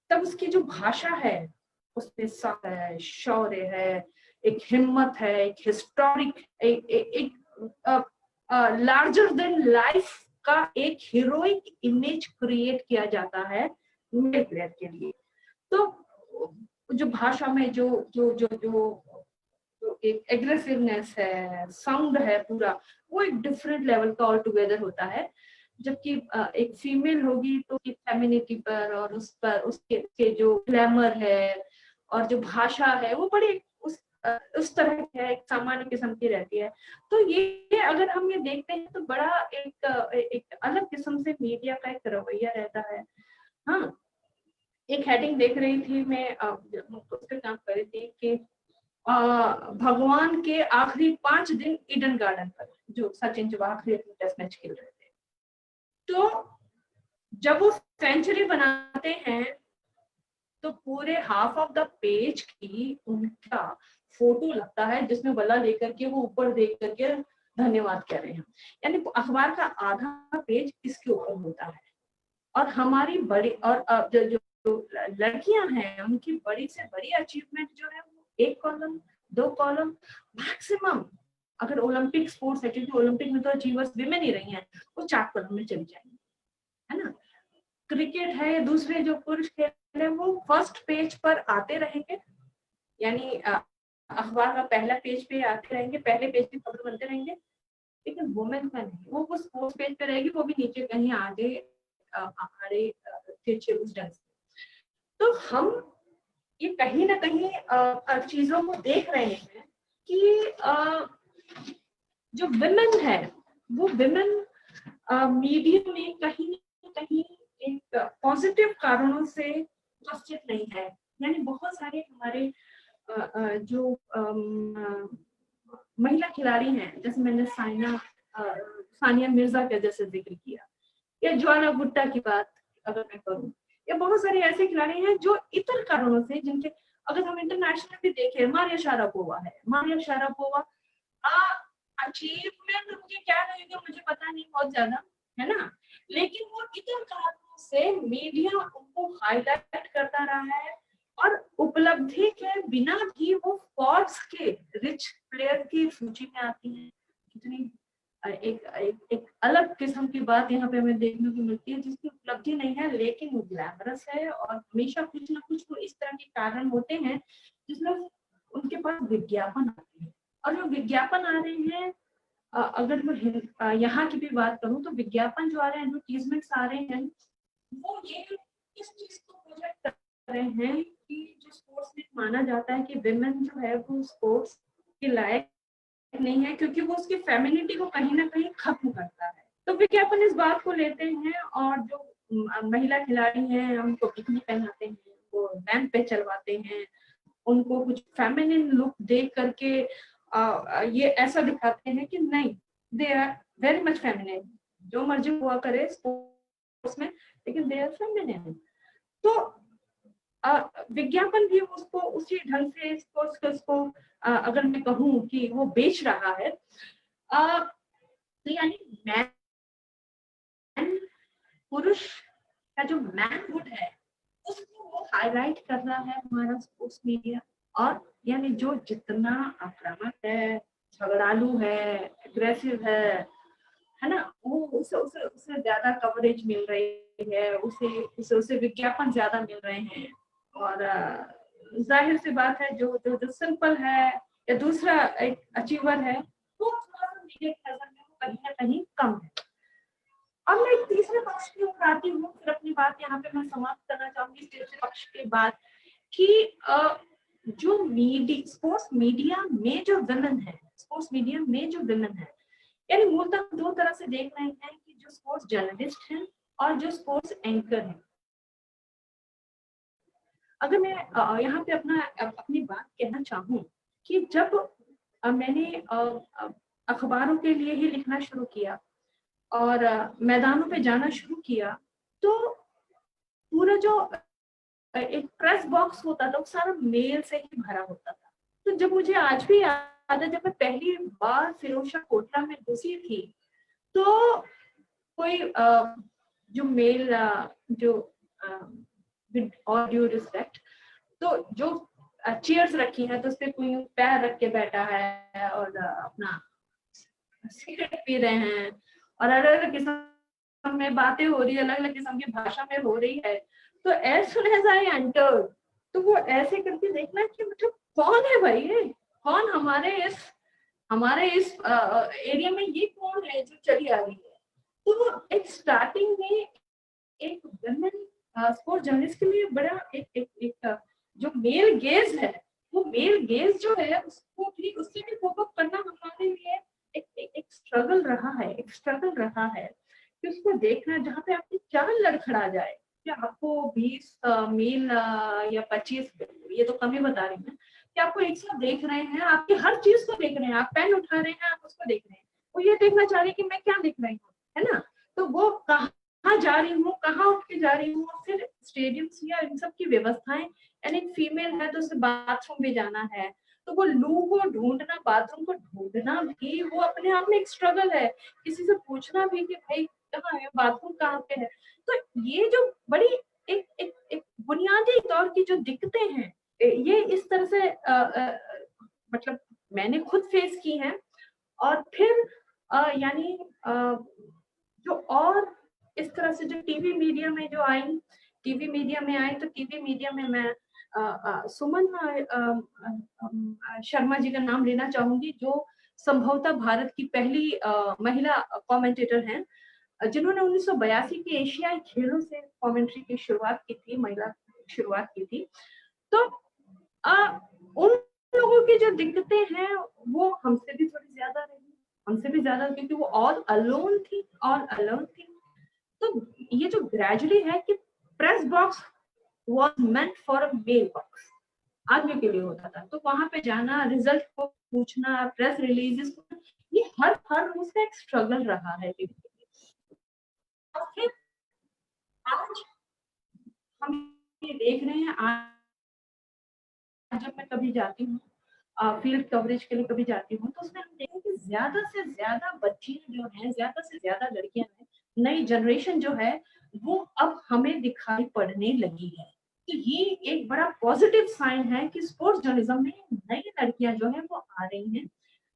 तब उसकी जो भाषा है उसमें साफ है, शौर्य है, एक हिम्मत है, एक हिस्टोरिक, एक लार्जर देन लाइफ का एक हीरोइक इमेज क्रिएट किया जाता है मेल प्लेयर के लिए। तो जो भाषा में जो जो जो जो जो एक एग्रेसिवनेस है, साउंड है पूरा, वो एक डिफरेंट लेवल का ऑल टुगेदर होता है। जबकि एक फीमेल होगी तो फेमिनिटी पर और उस पर उसके जो ग्लैमर है और जो भाषा है, वो बड़ी उस तरह की है, एक सामान्य किस्म की रहती है। तो ये अगर हम ये देखते हैं तो बड़ा एक अलग किस्म से मीडिया का एक रवैया रहता है। हाँ, एक हेडिंग देख रही थी मैं, उस पर काम कर रही थी कि भगवान के आखिरी 5 दिन ईडन गार्डन पर, जो सचिन जब आखिरी टेस्ट मैच खेल रहे थे, तो जब वो सेंचुरी बनाते हैं तो पूरे हाफ ऑफ द पेज की उनका फोटो लगता है, जिसमें बल्ला लेकर के वो ऊपर देख करके धन्यवाद कह रहे हैं। यानी अखबार का आधा पेज इसके ऊपर होता है। और हमारी बड़ी और जो लड़कियां हैं, उनकी बड़ी से बड़ी अचीवमेंट जो है वो 1 कॉलम 2 कॉलम मैक्सिमम, अगर ओलंपिक स्पोर्ट्स है, क्योंकि ओलंपिक में तो अचीवर्स विमेन ही रही हैं, वो 4 कॉलम में चली जाएंगी, है ना। क्रिकेट है, दूसरे जो पुरुष खेल है, वो फर्स्ट पेज पर आते रहेंगे, यानी अखबार का पहला पेज पे आते रहेंगे, पहले पेज पे खबर बनते रहेंगे। लेकिन वुमेन का नहीं, वो स्पोर्ट्स पेज पे रहेगी, वो भी नीचे कहीं आगे आड़े तिरछे उस ढंग से। तो हम ये कहीं ना कहीं चीजों को देख रहे हैं कि जो विमेन है, वो विमेन मीडिया में कहीं ना कहीं एक पॉजिटिव कारणों से उपस्थित नहीं है। यानी बहुत सारे हमारे जो महिला खिलाड़ी हैं, जैसे मैंने सानिया मिर्जा का जैसे जिक्र किया, या ज्वाला गुट्टा की बात अगर मैं करूं, या बहुत सारे ऐसे खिलाड़ी हैं जो इतर कारणों से, जिनके अगर हम इंटरनेशनल भी देखें, मारिया शारापोवा है, मारिया शारापोवा अचीवमेंट उनकी क्या रहेगी मुझे पता नहीं बहुत ज्यादा, है ना, लेकिन वो इतर कारणों से मीडिया उनको हाईलाइट करता रहा है, और उपलब्धि के बिना भी वो फोर्ब्स के रिच प्लेयर की सूची में आती है। कितनी एक अलग किस्म की बात यहाँ पे हमें देखने को मिलती है, जिसकी उपलब्धि नहीं है लेकिन वो ग्लैमरस है, और हमेशा कुछ ना कुछ वो इस तरह के कारण होते हैं जिसमें उनके पास विज्ञापन आते हैं। और जो विज्ञापन आ रहे हैं, अगर मैं यहाँ की भी बात करूँ, तो विज्ञापन जो आ रहे हैं, एडवर्टीजमेंट्स आ रहे हैं, वो ये इस चीज को प्रोजेक्ट कर रहे हैं कि जो स्पोर्ट्स में माना जाता है कि विमेन जो है वो स्पोर्ट्स के लायक नहीं है, क्योंकि वो उसकी फेमिनिटी को कहीं ना कहीं खत्म करता है। तो विज्ञापन इस बात को लेते हैं, और जो महिला खिलाड़ी हैं उनको बिकनी पहनाते हैं, वो रैंप पे चलवाते हैं, उनको कुछ फेमिनिन लुक देख करके ये ऐसा दिखाते हैं कि नहीं, they are very much feminine, जो मर्जी हुआ करे स्पोर्ट्स में, लेकिन दे आर फेमिनिन। तो विज्ञापन भी उसको उसी ढंग से स्पोर्ट्स को अगर मैं कहूँ कि वो बेच रहा है, तो यानी मैन, पुरुष का जो मैनहुड है उसको वो हाईलाइट कर रहा है हमारा स्पोर्ट्स मीडिया। और यानी जो जितना आक्रामक है, झगड़ालू है, एग्रेसिव है ना, वो उसे ज्यादा कवरेज मिल रही है, उसे विज्ञापन ज्यादा मिल रहे हैं। और जाहिर सी बात है जो सिंपल है या दूसरा एक अचीवर है, वो थोड़ा सा मीडिया की नजर में वो कहीं ना कहीं कम है। अब मैं एक तीसरे पक्ष की ओर आती हूँ, फिर अपनी बात यहाँ पे मैं समाप्त करना चाहूंगी तीसरे पक्ष के बाद कि जो स्पोर्ट्स मीडिया में जो विलन है, स्पोर्ट्स मीडिया में जो विलन है, यानी मूलतः दो तरह से देख रहे हैं कि जो स्पोर्ट्स जर्नलिस्ट हैं और जो स्पोर्ट्स एंकर हैं। अगर मैं यहाँ पे अपनी बात कहना चाहूँ कि जब मैंने अखबारों के लिए ही लिखना शुरू किया और मैदानों पे जाना शुरू किया, तो पूरा जो एक प्रेस बॉक्स होता था वो सारा मेल से ही भरा होता था। तो जब मुझे आज भी याद है, जब मैं पहली बार फिरोजशाह कोटला में घुसी थी, तो कोई जो मेल जो और ड्यू रिस्पेक्ट, तो जो चेयर्स रखी है तो उस पर कोई पैर रख के बैठा है और अपना सिगरेट पी रहे हैं और अलग अलग किस्म में बातें हो रही है, अलग अलग किस्म की भाषा में हो रही है। तो as soon as I entered, तो वो ऐसे करके देखना कि मतलब कौन है भाई ये, कौन हमारे इस एरिया में ये कौन है जो चली आ रही है। तो एक स्टार्टिंग में एक वुमेन स्पोर्ट्स जर्नलिस्ट के लिए बड़ा एक जो मेल गेज है, वो मेल गेज जो है उसको भी, उससे भी कोप अप करना हमारे लिए एक स्ट्रगल रहा है कि उसको देखना, जहाँ पे आपकी चाल लड़खड़ा जाए कि आपको 20 मील या 25, ये तो कम ही बता रही हूँ, कि आपको एक साथ देख रहे हैं, आपकी हर चीज को देख रहे हैं, आप पेन उठा रहे हैं, आप उसको देख रहे हैं, वो ये देखना चाह रहे हैं कि मैं क्या देख रही हूँ, है ना। तो वो कहाँ जा रही हूँ, कहाँ उठ के जा रही हूँ, फिर स्टेडियम या इन सब की व्यवस्थाएं, यानी फीमेल है तो उसे बाथरूम भी जाना है, तो वो लू को ढूंढना, बाथरूम को ढूंढना भी वो अपने आप में एक स्ट्रगल है। किसी से पूछना भी कि भाई कहाँ है, बाथरूम कहाँ पे है। तो ये जो बड़ी एक बुनियादी तौर की जो दिक्कतें हैं, ये इस तरह से मतलब मैंने खुद फेस की हैं। और फिर यानी जो और इस तरह से जो टीवी मीडिया में जो आई, तो टीवी मीडिया में मैं सुमन शर्मा जी का नाम लेना चाहूंगी, जो संभवतः भारत की पहली महिला कमेंटेटर हैं, जिन्होंने 1982 के एशियाई खेलों से कमेंट्री की शुरुआत की थी, महिला शुरुआत की थी। तो उन लोगों की जो दिक्कतें हैं वो हमसे भी थोड़ी ज्यादा रही, हमसे भी ज्यादा, क्योंकि वो ऑल अलोन थी। तो ये जो ग्रेजुअली है कि press box was meant for a male box, आदमी के लिए होता था, तो वहां पे जाना, रिजल्ट को पूछना, प्रेस रिलीजेस, ये हर उसका एक स्ट्रगल रहा है। और फिर आज हम ये देख रहे हैं, आज जब मैं कभी जाती हूँ फील्ड कवरेज के लिए कभी जाती हूँ, तो उसमें हम देखें कि ज्यादा से ज्यादा बच्चियां जो हैं, ज्यादा से ज्यादा लड़कियां हैं, नई जनरेशन जो है वो अब हमें दिखाई पड़ने लगी है। तो ये एक बड़ा पॉजिटिव साइन है कि स्पोर्ट्स जर्नलिज्म में नई लड़कियां जो है वो आ रही हैं।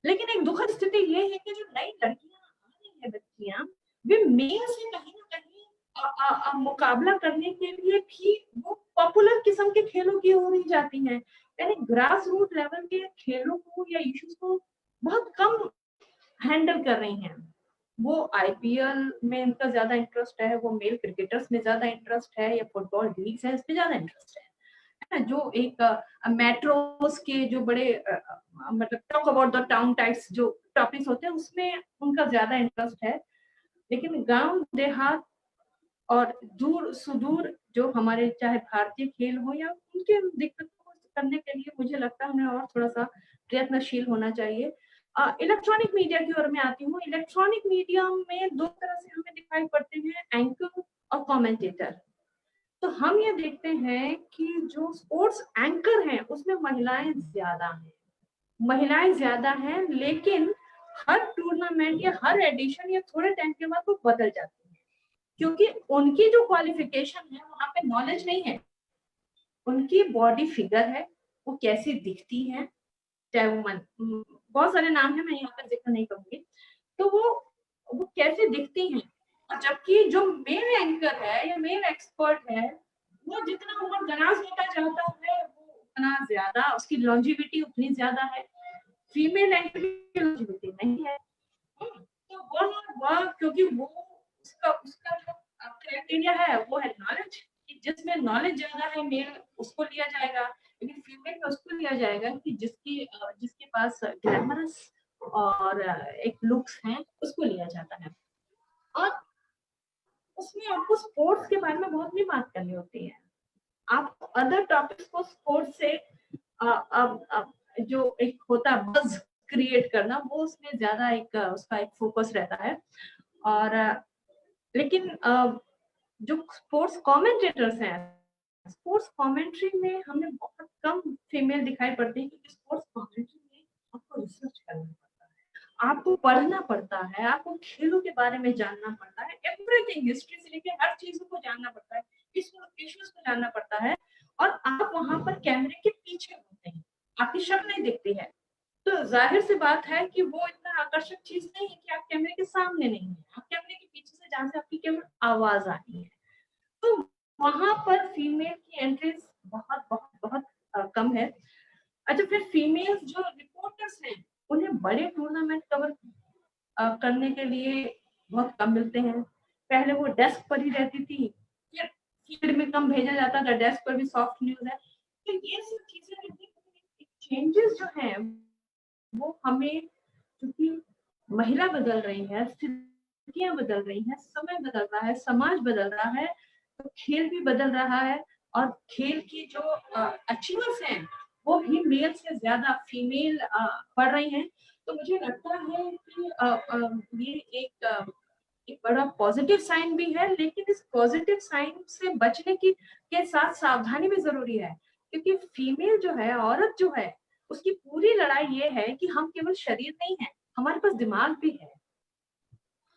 लेकिन एक दुखद स्थिति ये है कि जो नई लड़कियां आ रही है, बच्चियां, वे मेल से कहीं ना कहीं मुकाबला करने के लिए भी वो पॉपुलर किस्म के खेलों की ओर ही जाती हैं, यानी ग्रास रूट लेवल के खेलों को या इश्यूज को बहुत कम हैंडल कर रही हैं। वो आईपीएल में इनका ज्यादा इंटरेस्ट है, वो मेल क्रिकेटर्स में ज्यादा इंटरेस्ट है, या फुटबॉल लीग्स है, इस पे ज्यादा इंटरेस्ट है ना। जो एक मेट्रोस के जो बड़े मतलब talk about the town types जो टॉपिक्स होते हैं उसमें उनका ज्यादा इंटरेस्ट है। लेकिन गांव देहात और दूर सुदूर जो हमारे चाहे भारतीय खेल हो या उनके दिक्कतों को करने के लिए मुझे लगता है हमें और थोड़ा सा प्रयत्नशील होना चाहिए। इलेक्ट्रॉनिक मीडिया की ओर मैं आती हूँ। इलेक्ट्रॉनिक मीडिया में दो तरह से हमें दिखाई पड़ते हैं, एंकर और कमेंटेटर। तो हम ये देखते हैं कि जो स्पोर्ट्स एंकर हैं उसमें महिलाएं ज्यादा हैं, लेकिन हर टूर्नामेंट या हर एडिशन या थोड़े टाइम के बाद वो बदल जाती है, क्योंकि उनकी जो क्वालिफिकेशन है वहां पे नॉलेज नहीं है, उनकी बॉडी फिगर है, वो कैसी दिखती हैं, चाहे वो बहुत सारे नाम है, मैं यहाँ पर जिक्र नहीं करूंगी, तो वो कैसे दिखती हैं। और जबकि जो मेल एंकर है या मेल एक्सपर्ट है, वो जितना उम्र दराज होता जाता है वो उतना ज्यादा उसकी लॉन्जिविटी उतनी ज्यादा है, फीमेल एंकर की लॉन्जिविटी नहीं है। तो वह क्योंकि वो उसका जो क्राइटेरिया है वो है नॉलेज, जिसमें नॉलेज ज्यादा है मेल उसको लिया जाएगा, लेकिन फीमेल में उसको लिया जाएगा कि जिसके पास ग्लैमरस और एक लुक्स हैं उसको लिया जाता है। और उसमें आपको स्पोर्ट्स के बारे में बहुत भी बात करनी होती है, आप अदर टॉपिक्स को स्पोर्ट्स से जो एक होता है बज क्रिएट करना, वो उसमें ज्यादा उसका एक फोकस रहता है। और लेकिन जो स्पोर्ट्स कमेंटेटर्स हैं, स्पोर्ट्स कमेंट्री में हमें बहुत कम फीमेल दिखाई पड़ती है, क्योंकि स्पोर्ट्स कमेंट्री में आपको रिसर्च करना पड़ता है, आपको पढ़ना पड़ता है, आपको खेलों के बारे में जानना पड़ता है, एवरीथिंग हिस्ट्री से लेकर हर चीज को जानना पड़ता है, इश्यूज को जानना पड़ता है। और आप वहां पर कैमरे के पीछे होते हैं, आपकी शक्ल नहीं दिखती है, तो जाहिर सी बात है कि वो इतना आकर्षक चीज नहीं है कि आप कैमरे के सामने नहीं है, आप कैमरे के पीछे से जहां से आपकी केवल आवाज आनी है। तो वहां पर फीमेल की एंट्रीज बहुत बहुत बहुत कम है। अच्छा, फिर फीमेल जो रिपोर्टर्स हैं उन्हें बड़े टूर्नामेंट कवर करने के लिए बहुत कम मिलते हैं। पहले वो डेस्क पर ही रहती थी, फिर फील्ड में कम भेजा जाता था, डेस्क पर भी सॉफ्ट न्यूज है। तो ये सब चीजें चेंजेस जो हैं वो हमें, क्योंकि महिला बदल रही है, स्थितियां बदल रही हैं, समय बदल रहा है, समाज बदल रहा है, तो खेल भी बदल रहा है। और खेल की जो अचीवर्स हैं वो भी मेल से ज्यादा फीमेल पढ़ रही हैं। तो मुझे लगता है कि ये एक बड़ा पॉजिटिव साइन भी है, लेकिन इस पॉजिटिव साइन से बचने की के साथ सावधानी भी जरूरी है, क्योंकि फीमेल जो है, औरत जो है, उसकी पूरी लड़ाई ये है कि हम केवल शरीर नहीं है, हमारे पास दिमाग भी है।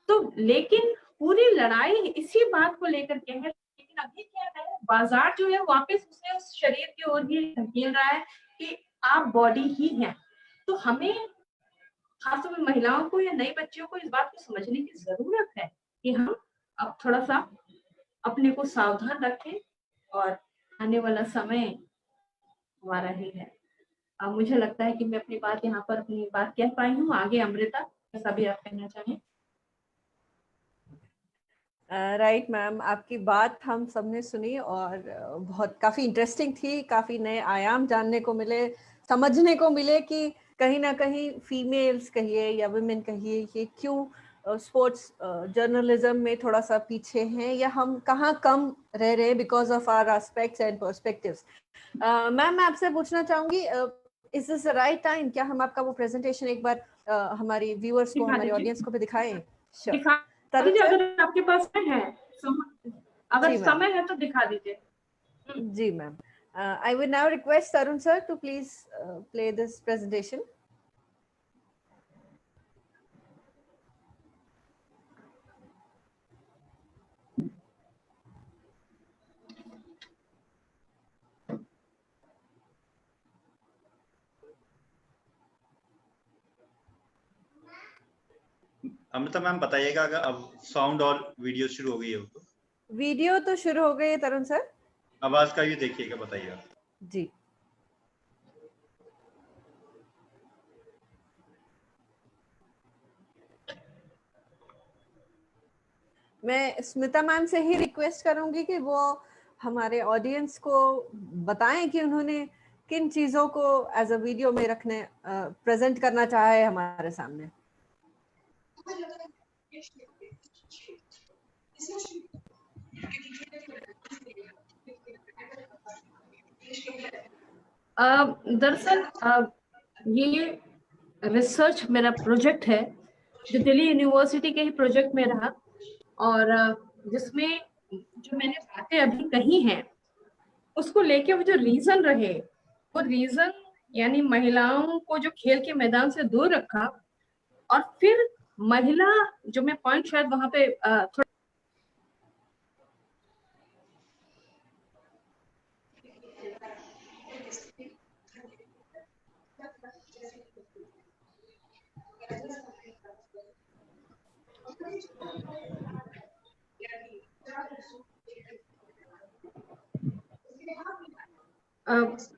तो लेकिन पूरी लड़ाई इसी बात को लेकर के है, लेकिन अभी क्या है, बाजार जो है वापस उसे उस शरीर की ओर भी धकेल रहा है कि आप बॉडी ही हैं। तो हमें खासतौर में महिलाओं को या नई बच्चियों को इस बात को समझने की जरूरत है कि हम अब थोड़ा सा अपने को सावधान रखें, और आने वाला समय हमारा ही है। अब मुझे लगता है कि मैं अपनी बात यहाँ पर अपनी बात कह पाई हूँ। आगे अमृता, ऐसा भी आप कहना चाहें? राइट मैम, आपकी बात हम सबने सुनी और बहुत काफ़ी इंटरेस्टिंग थी, काफ़ी नए आयाम जानने को मिले, समझने को मिले कि कहीं ना कहीं फीमेल्स कहिए या वुमेन कहिए, ये क्यों स्पोर्ट्स जर्नलिज्म में थोड़ा सा पीछे हैं, या हम कहाँ कम रह रहे हैं because of our aspects and perspectives. Ma'am, मैं आपसे पूछना चाहूँगी, is this the right time, क्या हम आपका वो प्रेजेंटेशन एक बार हमारी व्यूअर्स को, हमारे ऑडियंस को भी दिखाएं? दिखा तरुण दीजिए, सर। अगर आपके पास है अगर जी मैम। समय है तो दिखा दीजिए। जी ma'am, I would now request Tarun sir to please play this presentation. Amrita ma'am बताइएगा अगर अब साउंड और वीडियो शुरू हो गई है तो। वीडियो तो शुरू हो गई है तरुण सर। आवाज का भी देखिएगा, बताइएगा। जी। मैं स्मिता मैम से ही रिक्वेस्ट करूंगी कि वो हमारे ऑडियंस को बताएं कि उन्होंने किन चीजों को एज अ वीडियो में रखने प्रेजेंट करना चाहा है हमारे सामने। दरअसल ये रिसर्च मेरा प्रोजेक्ट है, जो दिल्ली यूनिवर्सिटी के ही प्रोजेक्ट में रहा, और जिसमें जो मैंने बातें अभी कही हैं उसको लेके वो जो रीजन रहे, वो रीजन यानी महिलाओं को जो खेल के मैदान से दूर रखा, और फिर महिला जो मैं पॉइंट शायद वहां पे थोड़ा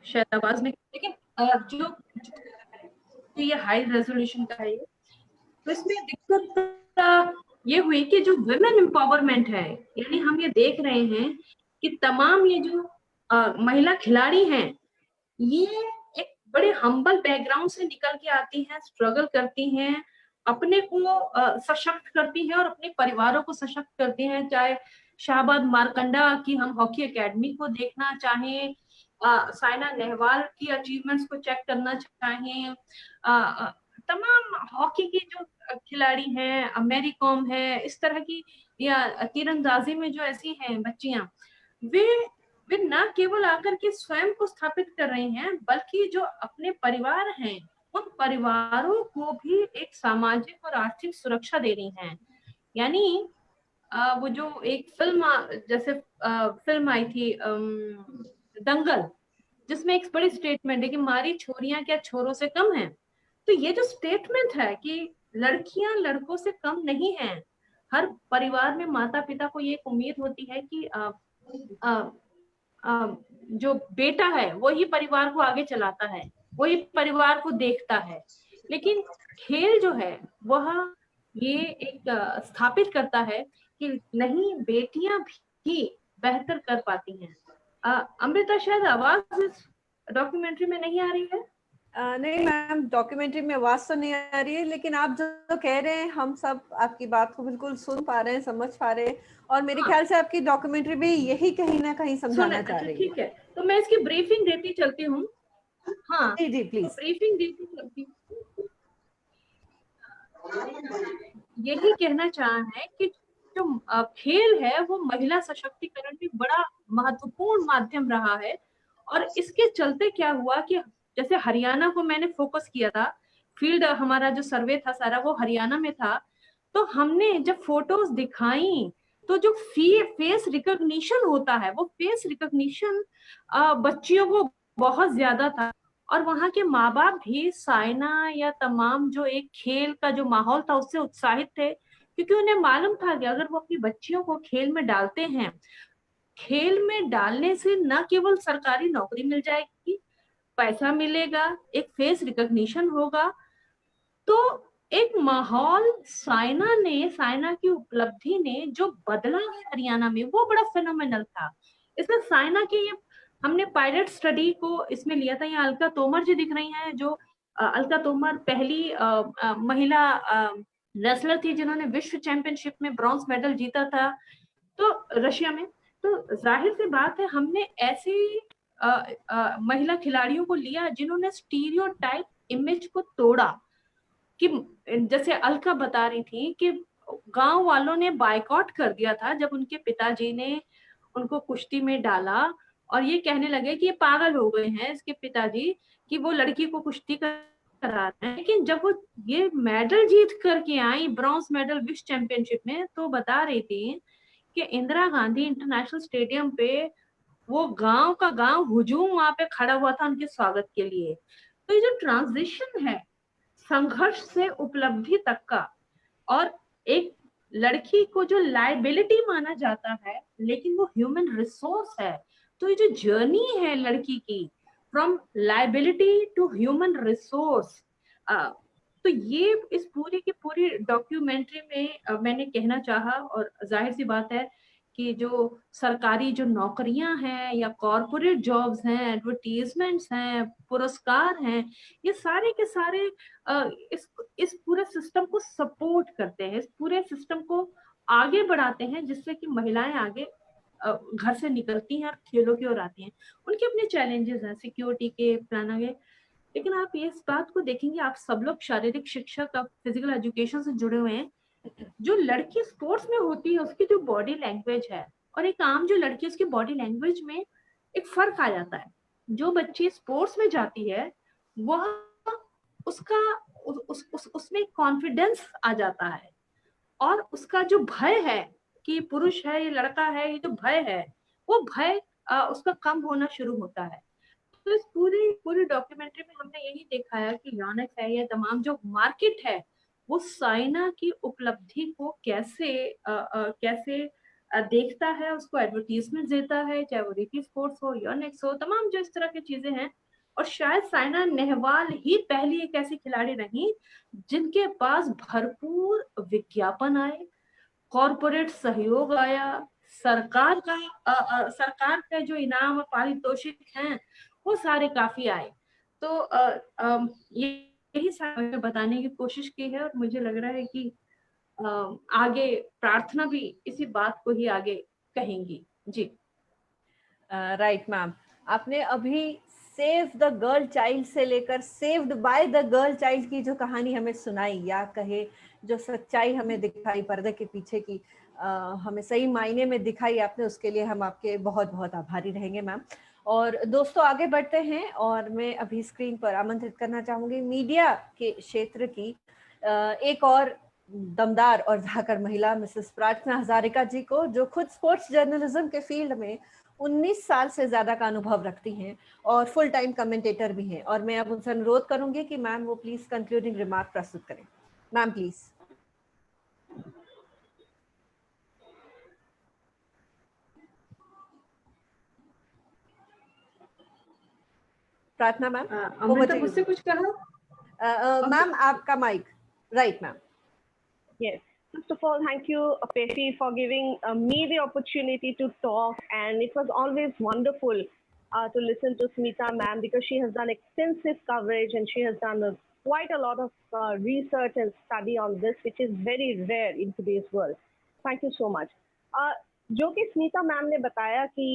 शायद आवाज में, लेकिन जो ये हाई रेजोल्यूशन का है, तो इसमें दिक्कत ये हुई कि जो वुमेन एम्पावरमेंट है, यानी हम ये देख रहे हैं कि तमाम ये जो महिला खिलाड़ी हैं, ये एक बड़े हम्बल बैकग्राउंड से निकल के आती हैं, स्ट्रगल करती हैं, अपने को सशक्त करती हैं और अपने परिवारों को सशक्त करती हैं। चाहे शाहबाद मारकंडा की हम हॉकी एकेडमी को देखना चाहें, साइना नेहवाल की अचीवमेंट्स को चेक करना चाहें, तमाम हॉकी की जो खिलाड़ी हैं, मैरी कॉम है, इस तरह की, या तीरंदाजी में जो ऐसी हैं बच्चियां, वे न केवल आकर के स्वयं को स्थापित कर रही हैं, बल्कि जो अपने परिवार हैं, उन परिवारों को भी एक सामाजिक और आर्थिक सुरक्षा दे रही हैं। यानी वो जो एक फिल्म, जैसे फिल्म आई थी दंगल, जिसमें एक बड़ी स्टेटमेंट है कि हमारी छोरियां क्या छोरों से कम हैं। तो ये जो स्टेटमेंट है कि लड़कियां लड़कों से कम नहीं हैं, हर परिवार में माता पिता को ये उम्मीद होती है कि जो बेटा है वही परिवार को आगे चलाता है, वही परिवार को देखता है। लेकिन खेल जो है वह ये एक स्थापित करता है कि नहीं, बेटियां भी बेहतर कर पाती हैं। अमृता, शायद आवाज इस डॉक्यूमेंट्री में नहीं आ रही है। नहीं मैम, डॉक्यूमेंट्री में आवाज तो नहीं आ रही है, लेकिन आप जो कह रहे हैं हम सब आपकी बात को बिल्कुल सुन पा रहे हैं, समझ पा रहे हैं, और मेरे ख्याल से आपकी डॉक्यूमेंट्री भी यही कहीं ना कहीं समझाना चाह रही है। ठीक है, तो मैं इसकी ब्रीफिंग देती चलती हूँ। हाँ जी जी प्लीज। ब्रीफिंग देती चलती हूँ। यही कहना चाहा है कि जो खेल है वो महिला सशक्तिकरण में बड़ा महत्वपूर्ण माध्यम रहा है। और इसके चलते क्या हुआ कि जैसे हरियाणा को मैंने फोकस किया था, फील्ड हमारा जो सर्वे था सारा वो हरियाणा में था, तो हमने जब फोटोज दिखाई तो जो फेस रिकॉग्निशन होता है, वो फेस रिकॉग्निशन बच्चियों को बहुत ज्यादा था। और वहां के माँ बाप भी साइना या तमाम जो एक खेल का जो माहौल था उससे उत्साहित थे, क्योंकि उन्हें मालूम था कि अगर वो अपनी बच्चियों को खेल में डालते हैं, खेल में डालने से न केवल सरकारी नौकरी मिल जाएगी, पैसा मिलेगा, एक फेस रिकॉग्निशन होगा। तो एक माहौल साइना की उपलब्धि ने जो बदला है हरियाणा में, वो बड़ा फेनोमेनल था। इसमें साइना की ये हमने पायलट स्टडी को इसमें लिया था। यहाँ अलका तोमर जी दिख रही हैं, जो अलका तोमर पहली महिला रेसलर थी जिन्होंने विश्व चैंपियनशिप में ब्रॉन्ज मेडल जीता था, तो रशिया में। तो जाहिर सी बात है हमने ऐसी महिला खिलाड़ियों को लिया जिन्होंने स्टीरियोटाइप इमेज को तोड़ा। कि जैसे अलका बता रही थी कि गांव वालों ने बायकॉट कर दिया था जब उनके पिताजी ने उनको कुश्ती में डाला, और ये कहने लगे कि ये पागल हो गए हैं इसके पिताजी कि वो लड़की को कुश्ती करा रहे हैं। लेकिन जब वो ये मेडल जीत करके आई, ब्रॉन्ज मेडल विश्व चैंपियनशिप में, तो बता रही थी कि इंदिरा गांधी इंटरनेशनल स्टेडियम पे वो गांव का गांव हुजूम वहां पे खड़ा हुआ था उनके स्वागत के लिए। तो ये जो ट्रांजिशन है संघर्ष से उपलब्धि तक का, और एक लड़की को जो लायबिलिटी माना जाता है लेकिन वो ह्यूमन रिसोर्स है, तो ये जो जर्नी है लड़की की from liability to human resource, तो ये इस पूरी की पूरी डॉक्यूमेंट्री में मैंने कहना चाहा। और जाहिर सी बात है कि जो सरकारी जो नौकरियां हैं या कॉरपोरेट जॉब्स हैं, एडवर्टीजमेंट्स हैं, पुरस्कार हैं, ये सारे के सारे इस पूरे सिस्टम को सपोर्ट करते हैं, इस पूरे सिस्टम को आगे बढ़ाते हैं, जिससे कि महिलाएं आगे घर से निकलती हैं और खेलों की ओर आती हैं। उनके अपने चैलेंजेस हैं सिक्योरिटी के, फलाना के, लेकिन आप ये इस बात को देखेंगे, आप सब लोग शारीरिक शिक्षा का, फिजिकल एजुकेशन से जुड़े हुए हैं, जो लड़की स्पोर्ट्स में होती है उसकी जो बॉडी लैंग्वेज है और एक आम जो लड़की उसकी बॉडी लैंग्वेज में एक फर्क आ जाता है। जो बच्ची स्पोर्ट्स में जाती है वह उसका उसमें कॉन्फिडेंस आ जाता है, और उसका जो भय है कि पुरुष है ये लड़का है, ये जो भय है वो भय उसका कम होना शुरू होता है। तो इस पूरी डॉक्यूमेंट्री में हमने यही देखा है कि योनिक्स है या तमाम जो मार्केट है वो साइना की उपलब्धि को कैसे देखता है, उसको एडवर्टीजमेंट देता है, चाहे वो रिकी स्पोर्ट्स हो, योनेक्स हो, तमाम जो इस तरह की चीजें हैं। और शायद साइना नेहवाल ही पहली एक ऐसी खिलाड़ी रही जिनके पास भरपूर विज्ञापन आए, कॉरपोरेट सहयोग आया, सरकार का जो इनाम और पारितोषिक हैं वो सारे काफी आए। तो यही सारे बताने की कोशिश की है, और मुझे लग रहा है कि आगे प्रार्थना भी इसी बात को ही आगे कहेंगी। जी राइट मैम, आपने अभी सेव द गर्ल चाइल्ड से लेकर saved by the girl child की जो कहानी हमें सुनाई, या कहे जो सच्चाई हमें दिखाई पर्दे के पीछे की, हमें सही मायने में दिखाई आपने, उसके लिए हम आपके बहुत बहुत आभारी रहेंगे मैम। और दोस्तों आगे बढ़ते हैं, और मैं अभी स्क्रीन पर आमंत्रित करना चाहूंगी मीडिया के क्षेत्र की एक और दमदार और धाकर महिला, मिसेस प्रार्थना हजारिका जी को, जो खुद स्पोर्ट्स जर्नलिज्म के फील्ड में 19 साल से ज्यादा का अनुभव रखती हैं और फुल टाइम कमेंटेटर भी हैं। और मैं अब उनसे अनुरोध करूंगी कि मैम वो प्लीज कंक्लूडिंग रिमार्क प्रस्तुत करें। Ma'am please. Prarthana ma'am, Amrita मुझसे कुछ कहा? मैम आपका mic. Right ma'am. Yes. First of all, thank you, Pefi, for giving me the opportunity to talk. And it was always wonderful to listen to Smita ma'am, because she has done extensive coverage and she has done quite a lot of research and study on this, which is very rare in today's world. Thank you so much. जो कि Smita ma'am ने बताया कि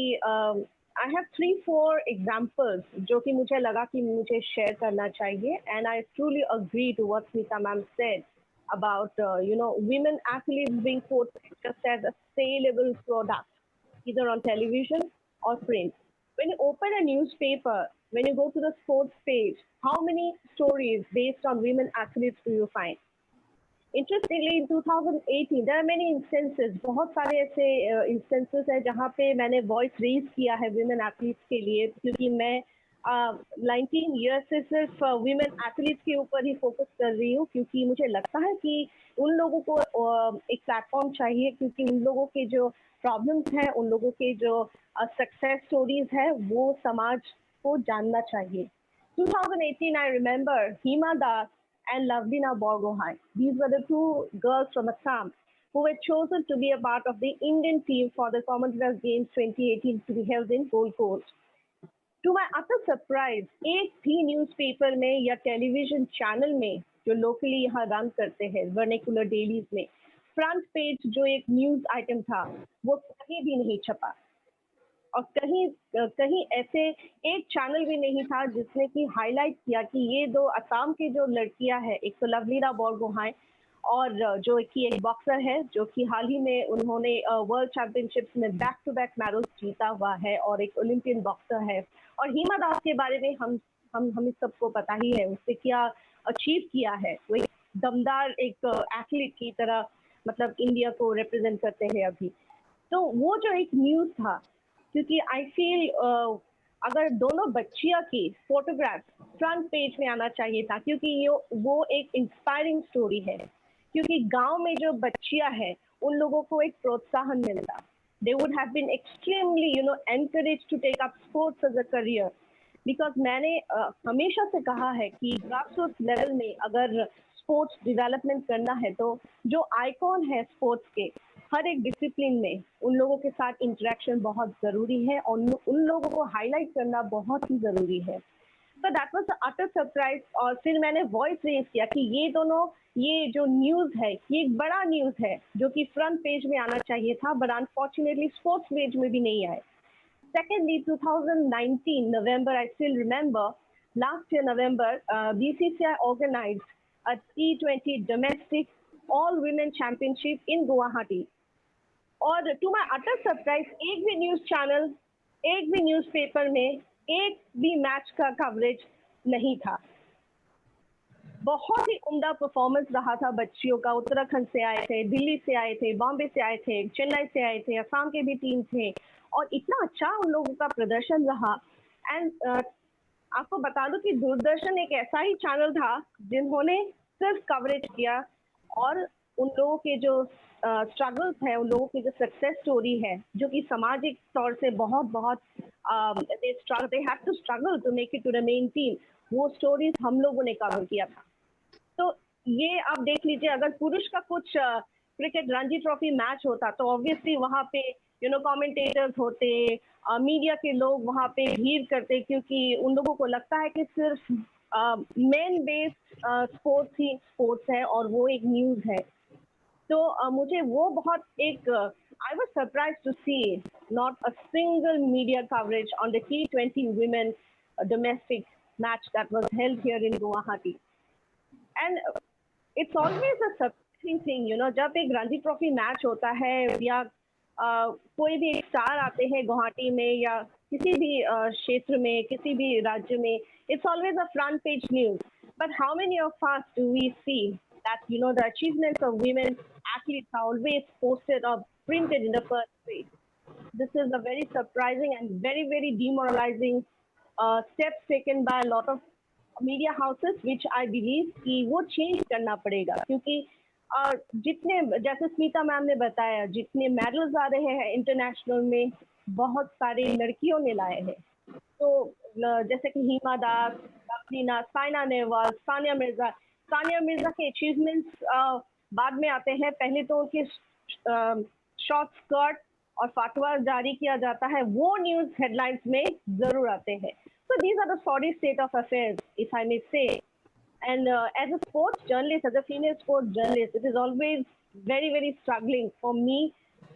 I have 3-4 examples जो कि मुझे लगा कि मुझे share करना चाहिए, and I truly agree to what Smita ma'am said about women athletes being portrayed just as a saleable product, either on television or print. When you open a newspaper, when you go to the sports page, how many stories based on women athletes do you find? Interestingly, in 2018, there are many instances, बहुत सारे ऐसे instances हैं जहाँ पे मैंने voice raise किया है women athletes के लिए, क्योंकि मैं 19 years से सिर्फ women athletes के ऊपर ही फोकस कर रही हूँ, क्योंकि मुझे लगता है कि उन लोगों को एक प्लेटफॉर्म चाहिए, क्योंकि उन लोगों के जो प्रॉब्लम्स हैं, उन लोगों के जो सक्सेस स्टोरीज है, वो समाज को जानना चाहिए। 2018, I remember Hima Das and Lavlina Borgohain. These were the two girls from Assam who were chosen to be a part of the Indian team for the Commonwealth Games 2018 to be held in Gold Coast. To my utter surprise, एक भी न्यूज़पेपर में या टेलीविजन चैनल में जो लोकली यहाँ रन करते हैं, वर्निकुलर डेलीज में, फ्रंट पेज जो एक न्यूज़ आइटम था वो कहीं भी नहीं छपा, और कहीं ऐसे एक चैनल भी नहीं था जिसने कि हाईलाइट किया कि ये दो असम की जो लड़कियां हैं, एक तो लवलीना बोरगोहाइन और जो कि एक बॉक्सर है जो कि हाल ही में उन्होंने वर्ल्ड चैंपियनशिप्स में बैक टू बैक मेडल जीता हुआ है, और एक ओलंपियन बॉक्सर है। और हिमा दास के बारे में हम सबको पता ही है उसने क्या अचीव किया है। वो एक दमदार एक एथलीट की तरह मतलब इंडिया को रिप्रेजेंट करते हैं अभी। तो वो जो एक न्यूज़ था, क्योंकि आई फील अगर दोनों बच्चियां की फोटोग्राफ फ्रंट पेज में आना चाहिए था, क्योंकि वो एक इंस्पायरिंग स्टोरी है, क्योंकि गांव में जो बच्चियां हैं उन लोगों को एक प्रोत्साहन मिलता, they would have been extremely encouraged to take up sports as a career, because मैंने हमेशा से कहा है कि ग्रासरूट्स लेवल में अगर स्पोर्ट्स डेवलपमेंट करना है तो जो आइकॉन है स्पोर्ट्स के हर एक डिसिप्लिन में उन लोगों के साथ इंटरेक्शन बहुत ज़रूरी है, और उन लोगों को हाईलाइट करना बहुत ही ज़रूरी है। तो that was a utter surprise. और फिर मैंने वॉइस रेज किया कि ये दोनों, ये जो न्यूज़ है ये एक बड़ा न्यूज़ है जो कि फ्रंट पेज में आना चाहिए था, बट अनफॉर्चुनेटली स्पोर्ट्स पेज में भी नहीं आए। Secondly, 2019 November, I still remember, last year November, BCCI organized a T20 domestic all-women championship in Guwahati. और टू माई अटर सरप्राइज एक भी न्यूज़ चैनल, एक भी न्यूज़पेपर में एक भी मैच का कवरेज नहीं था। बहुत ही उम्दा परफॉर्मेंस रहा था बच्चियों का। उत्तराखंड से आए थे, दिल्ली से आए थे, बॉम्बे से आए थे, चेन्नई से आए थे, असम के भी टीम थे, और इतना अच्छा उन लोगों का प्रदर्शन रहा। एंड आपको बता दूं कि दूरदर्शन एक ऐसा ही चैनल था जिन्होंने सिर्फ कवरेज किया और उन लोगों के जो स्ट्रगल्स है, उन लोगों की जो सक्सेस स्टोरी है, जो कि सामाजिक तौर से बहुत बहुत they had to struggle to make it to the main team, वो स्टोरीज हम लोगों ने कवर किया था। तो ये आप देख लीजिए, अगर पुरुष का कुछ क्रिकेट रणजी ट्रॉफी मैच होता तो ऑब्वियसली वहाँ पे कमेंटेटर्स होते, मीडिया के लोग वहाँ पे भीड़ करते, क्योंकि उन लोगों को लगता है कि सिर्फ मेन बेस्ड स्पोर्ट्स ही स्पोर्ट्स है और वो एक न्यूज है। तो मुझे वो बहुत एक I was surprise to see not a single media coverage on the T20 women domestic match that was held here in Guwahati. And it's always a surprising thing, जब एक रणजी ट्रॉफी मैच होता है या कोई भी एक स्टार आते हैं गुवाहाटी में या किसी भी क्षेत्र में, किसी भी राज्य में, it's always a front page news. But how many of us do we see that the achievements of women athletes are always posted or printed in the first page? This is a very surprising and very, very demoralizing steps taken by a lot of media houses, which I believe कि वो चेंज करना पड़ेगा, क्योंकि जितने, जैसे स्मिता मैम ने बताया, जितने मेडल्स आ रहे हैं इंटरनेशनल में, बहुत सारी लड़कियों ने लाए हैं। तो जैसे कि हिमा दास, तफरीना, साइना नेहवाल, सानिया मिर्जा के अचीवमेंट्स बाद में आते हैं। पहले तो उनके शॉर्ट स्कर्ट और फतवा जारी किया जाता है, वो न्यूज हेडलाइंस में जरूर आते हैं। So these are the sorry state of affairs, if I may say. And as a sports journalist, as a female sports journalist, it is always very, very struggling for me,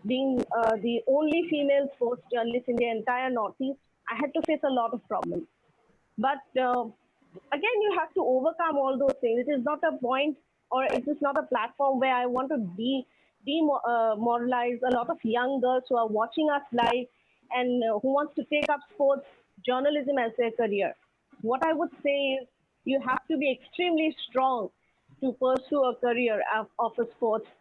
being the only female sports journalist in the entire Northeast. I had to face a lot of problems. But again, you have to overcome all those things. It is not a point, or it is not a platform where I want to demoralize a lot of young girls who are watching us live and who wants to take up sports journalism as their career. What I would say is you have to be extremely strong to pursue a career of a sports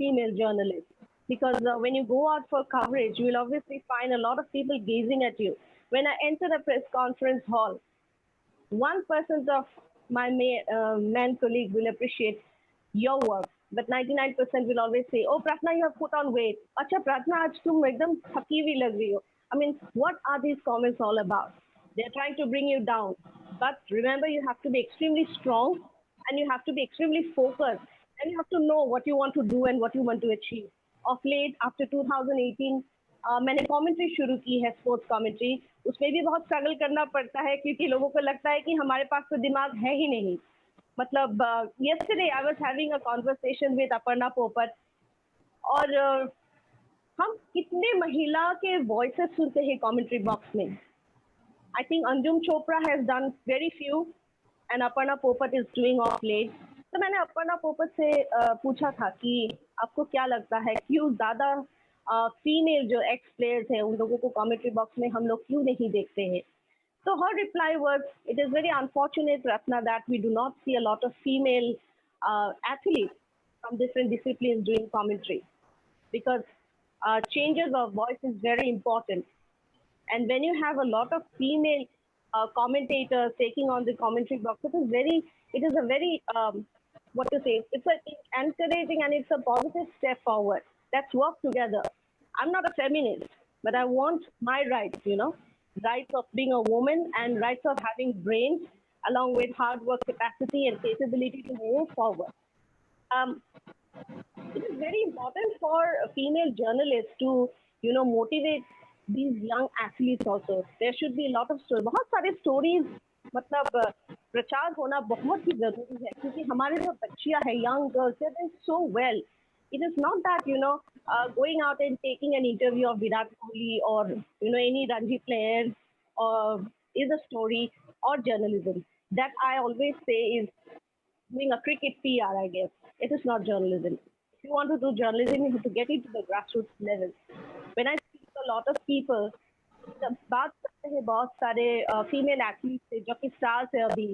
female journalist, because when you go out for coverage, you will obviously find a lot of people gazing at you. When I enter a press conference hall, 1% of my man colleague will appreciate your work, but 99% will always say, "Oh, Pratna, you have put on weight. Acha, Pratna, aaj tum ekdam thaki hui lag rahi ho." I mean, what are these comments all about? They're trying to bring you down. But remember, you have to be extremely strong and you have to be extremely focused, and you have to know what you want to do and what you want to achieve. Of late, after 2018, मैंने कमेंट्री शुरू की है, स्पोर्ट्स कमेंट्री। उसमें भी बहुत स्ट्रगल करना पड़ता है, क्योंकि लोगों को लगता है कि हमारे पास तो दिमाग है ही नहीं। मतलब yesterday I was having a conversation with Aparna Popat, और हम कितने महिला के वॉइसेस सुनते हैं कमेंट्री बॉक्स में। I think Anjum Chopra has done very few and Aparna पोपट इज डूइंग ऑफ लेट। तो मैंने अपर्णा पोपट से पूछा था कि आपको क्या लगता है, क्यों ज़्यादा फीमेल जो एक्स प्लेयर्स हैं उन लोगों को कमेंट्री बॉक्स में हम लोग क्यों नहीं देखते हैं? So her reply was, "It is very unfortunate, Ratna, that we do not see a lot of female athletes from different disciplines doing commentary, because changes of voice is very important. And when you have a lot of female commentators taking on the commentary box, it is a very what to say? It's encouraging and it's a positive step forward. Let's work together. I'm not a feminist, but I want my rights, rights of being a woman and rights of having brains along with hard work capacity and capability to move forward." It is very important for female journalists to, motivate these young athletes also. There should be a lot of stories. बहुत सारे stories, मतलब प्रचार होना बहुत ही जरूरी है, क्योंकि हमारे जो बच्चियां हैं, young girls, they're doing so well. It is not that, going out and taking an interview of Virat Kohli or, any Ranji player is a story or journalism. That I always say is doing a cricket PR, I guess. It is not journalism. If you want to do journalism, you have to get into the grassroots level. When I speak to a lot of people, जब बात करते हैं बहुत सारे फीमेल एथलीट से जो कि स्टार्स है अभी,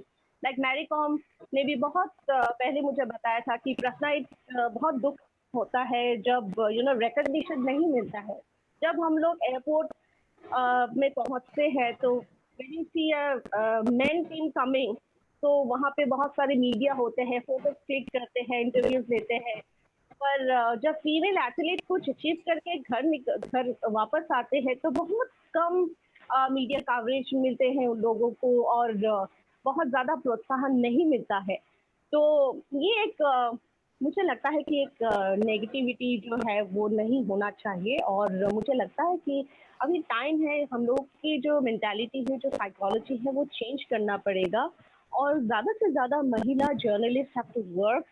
लाइक मैरी कॉम ने भी बहुत पहले मुझे बताया था कि प्रश्न बहुत दुख होता है जब रिकॉग्निशन नहीं मिलता है। जब हम लोग एयरपोर्ट में पहुंचते हैं तो when you see a men team coming, तो वहाँ पे बहुत सारे मीडिया होते हैं, फोटो क्लिक करते हैं, इंटरव्यूज लेते हैं, पर जब फीमेल एथलीट कुछ अचीव करके घर वापस आते हैं तो बहुत कम मीडिया कवरेज मिलते हैं उन लोगों को, और बहुत ज़्यादा प्रोत्साहन नहीं मिलता है। तो ये एक मुझे लगता है कि एक नेगेटिविटी जो है वो नहीं होना चाहिए, और मुझे लगता है कि अभी टाइम है, हम लोग की जो मेंटालिटी है, जो साइकोलॉजी है, वो चेंज करना पड़ेगा, और ज़्यादा से ज़्यादा महिला journalist have to work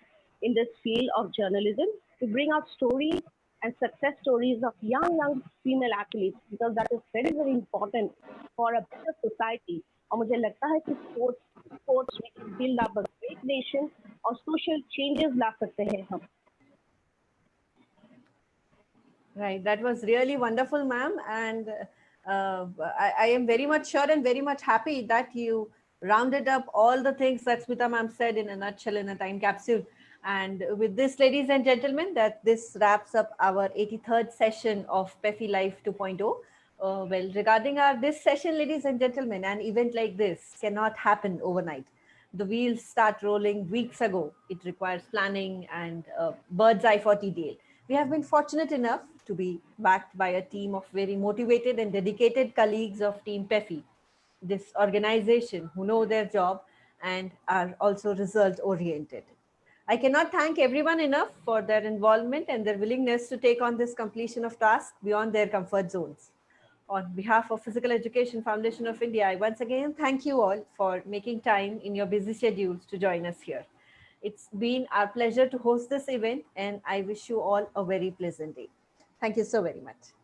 in this field of journalism to bring out stories and success stories of young female athletes, because that is very very important for a better society. और मुझे लगता है कि sports we can build up a great nation और social changes ला सकते हैं हम. Right, that was really wonderful, ma'am, and I am very much sure and very much happy that you rounded up all the things that Smita ma'am said in a nutshell, in a time capsule. And with this, ladies and gentlemen, that this wraps up our 83rd session of PEFI Live 2.0. Well, regarding this session, ladies and gentlemen, an event like this cannot happen overnight. The wheels start rolling weeks ago. It requires planning and bird's eye for detail. We have been fortunate enough to be backed by a team of very motivated and dedicated colleagues of Team PEFI, this organization who know their job and are also result oriented. I cannot thank everyone enough for their involvement and their willingness to take on this completion of tasks beyond their comfort zones. On behalf of Physical Education Foundation of India, I once again thank you all for making time in your busy schedules to join us here. It's been our pleasure to host this event, and I wish you all a very pleasant day. Thank you so very much.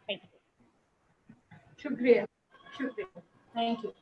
Thank you. Shukriya. Thank you.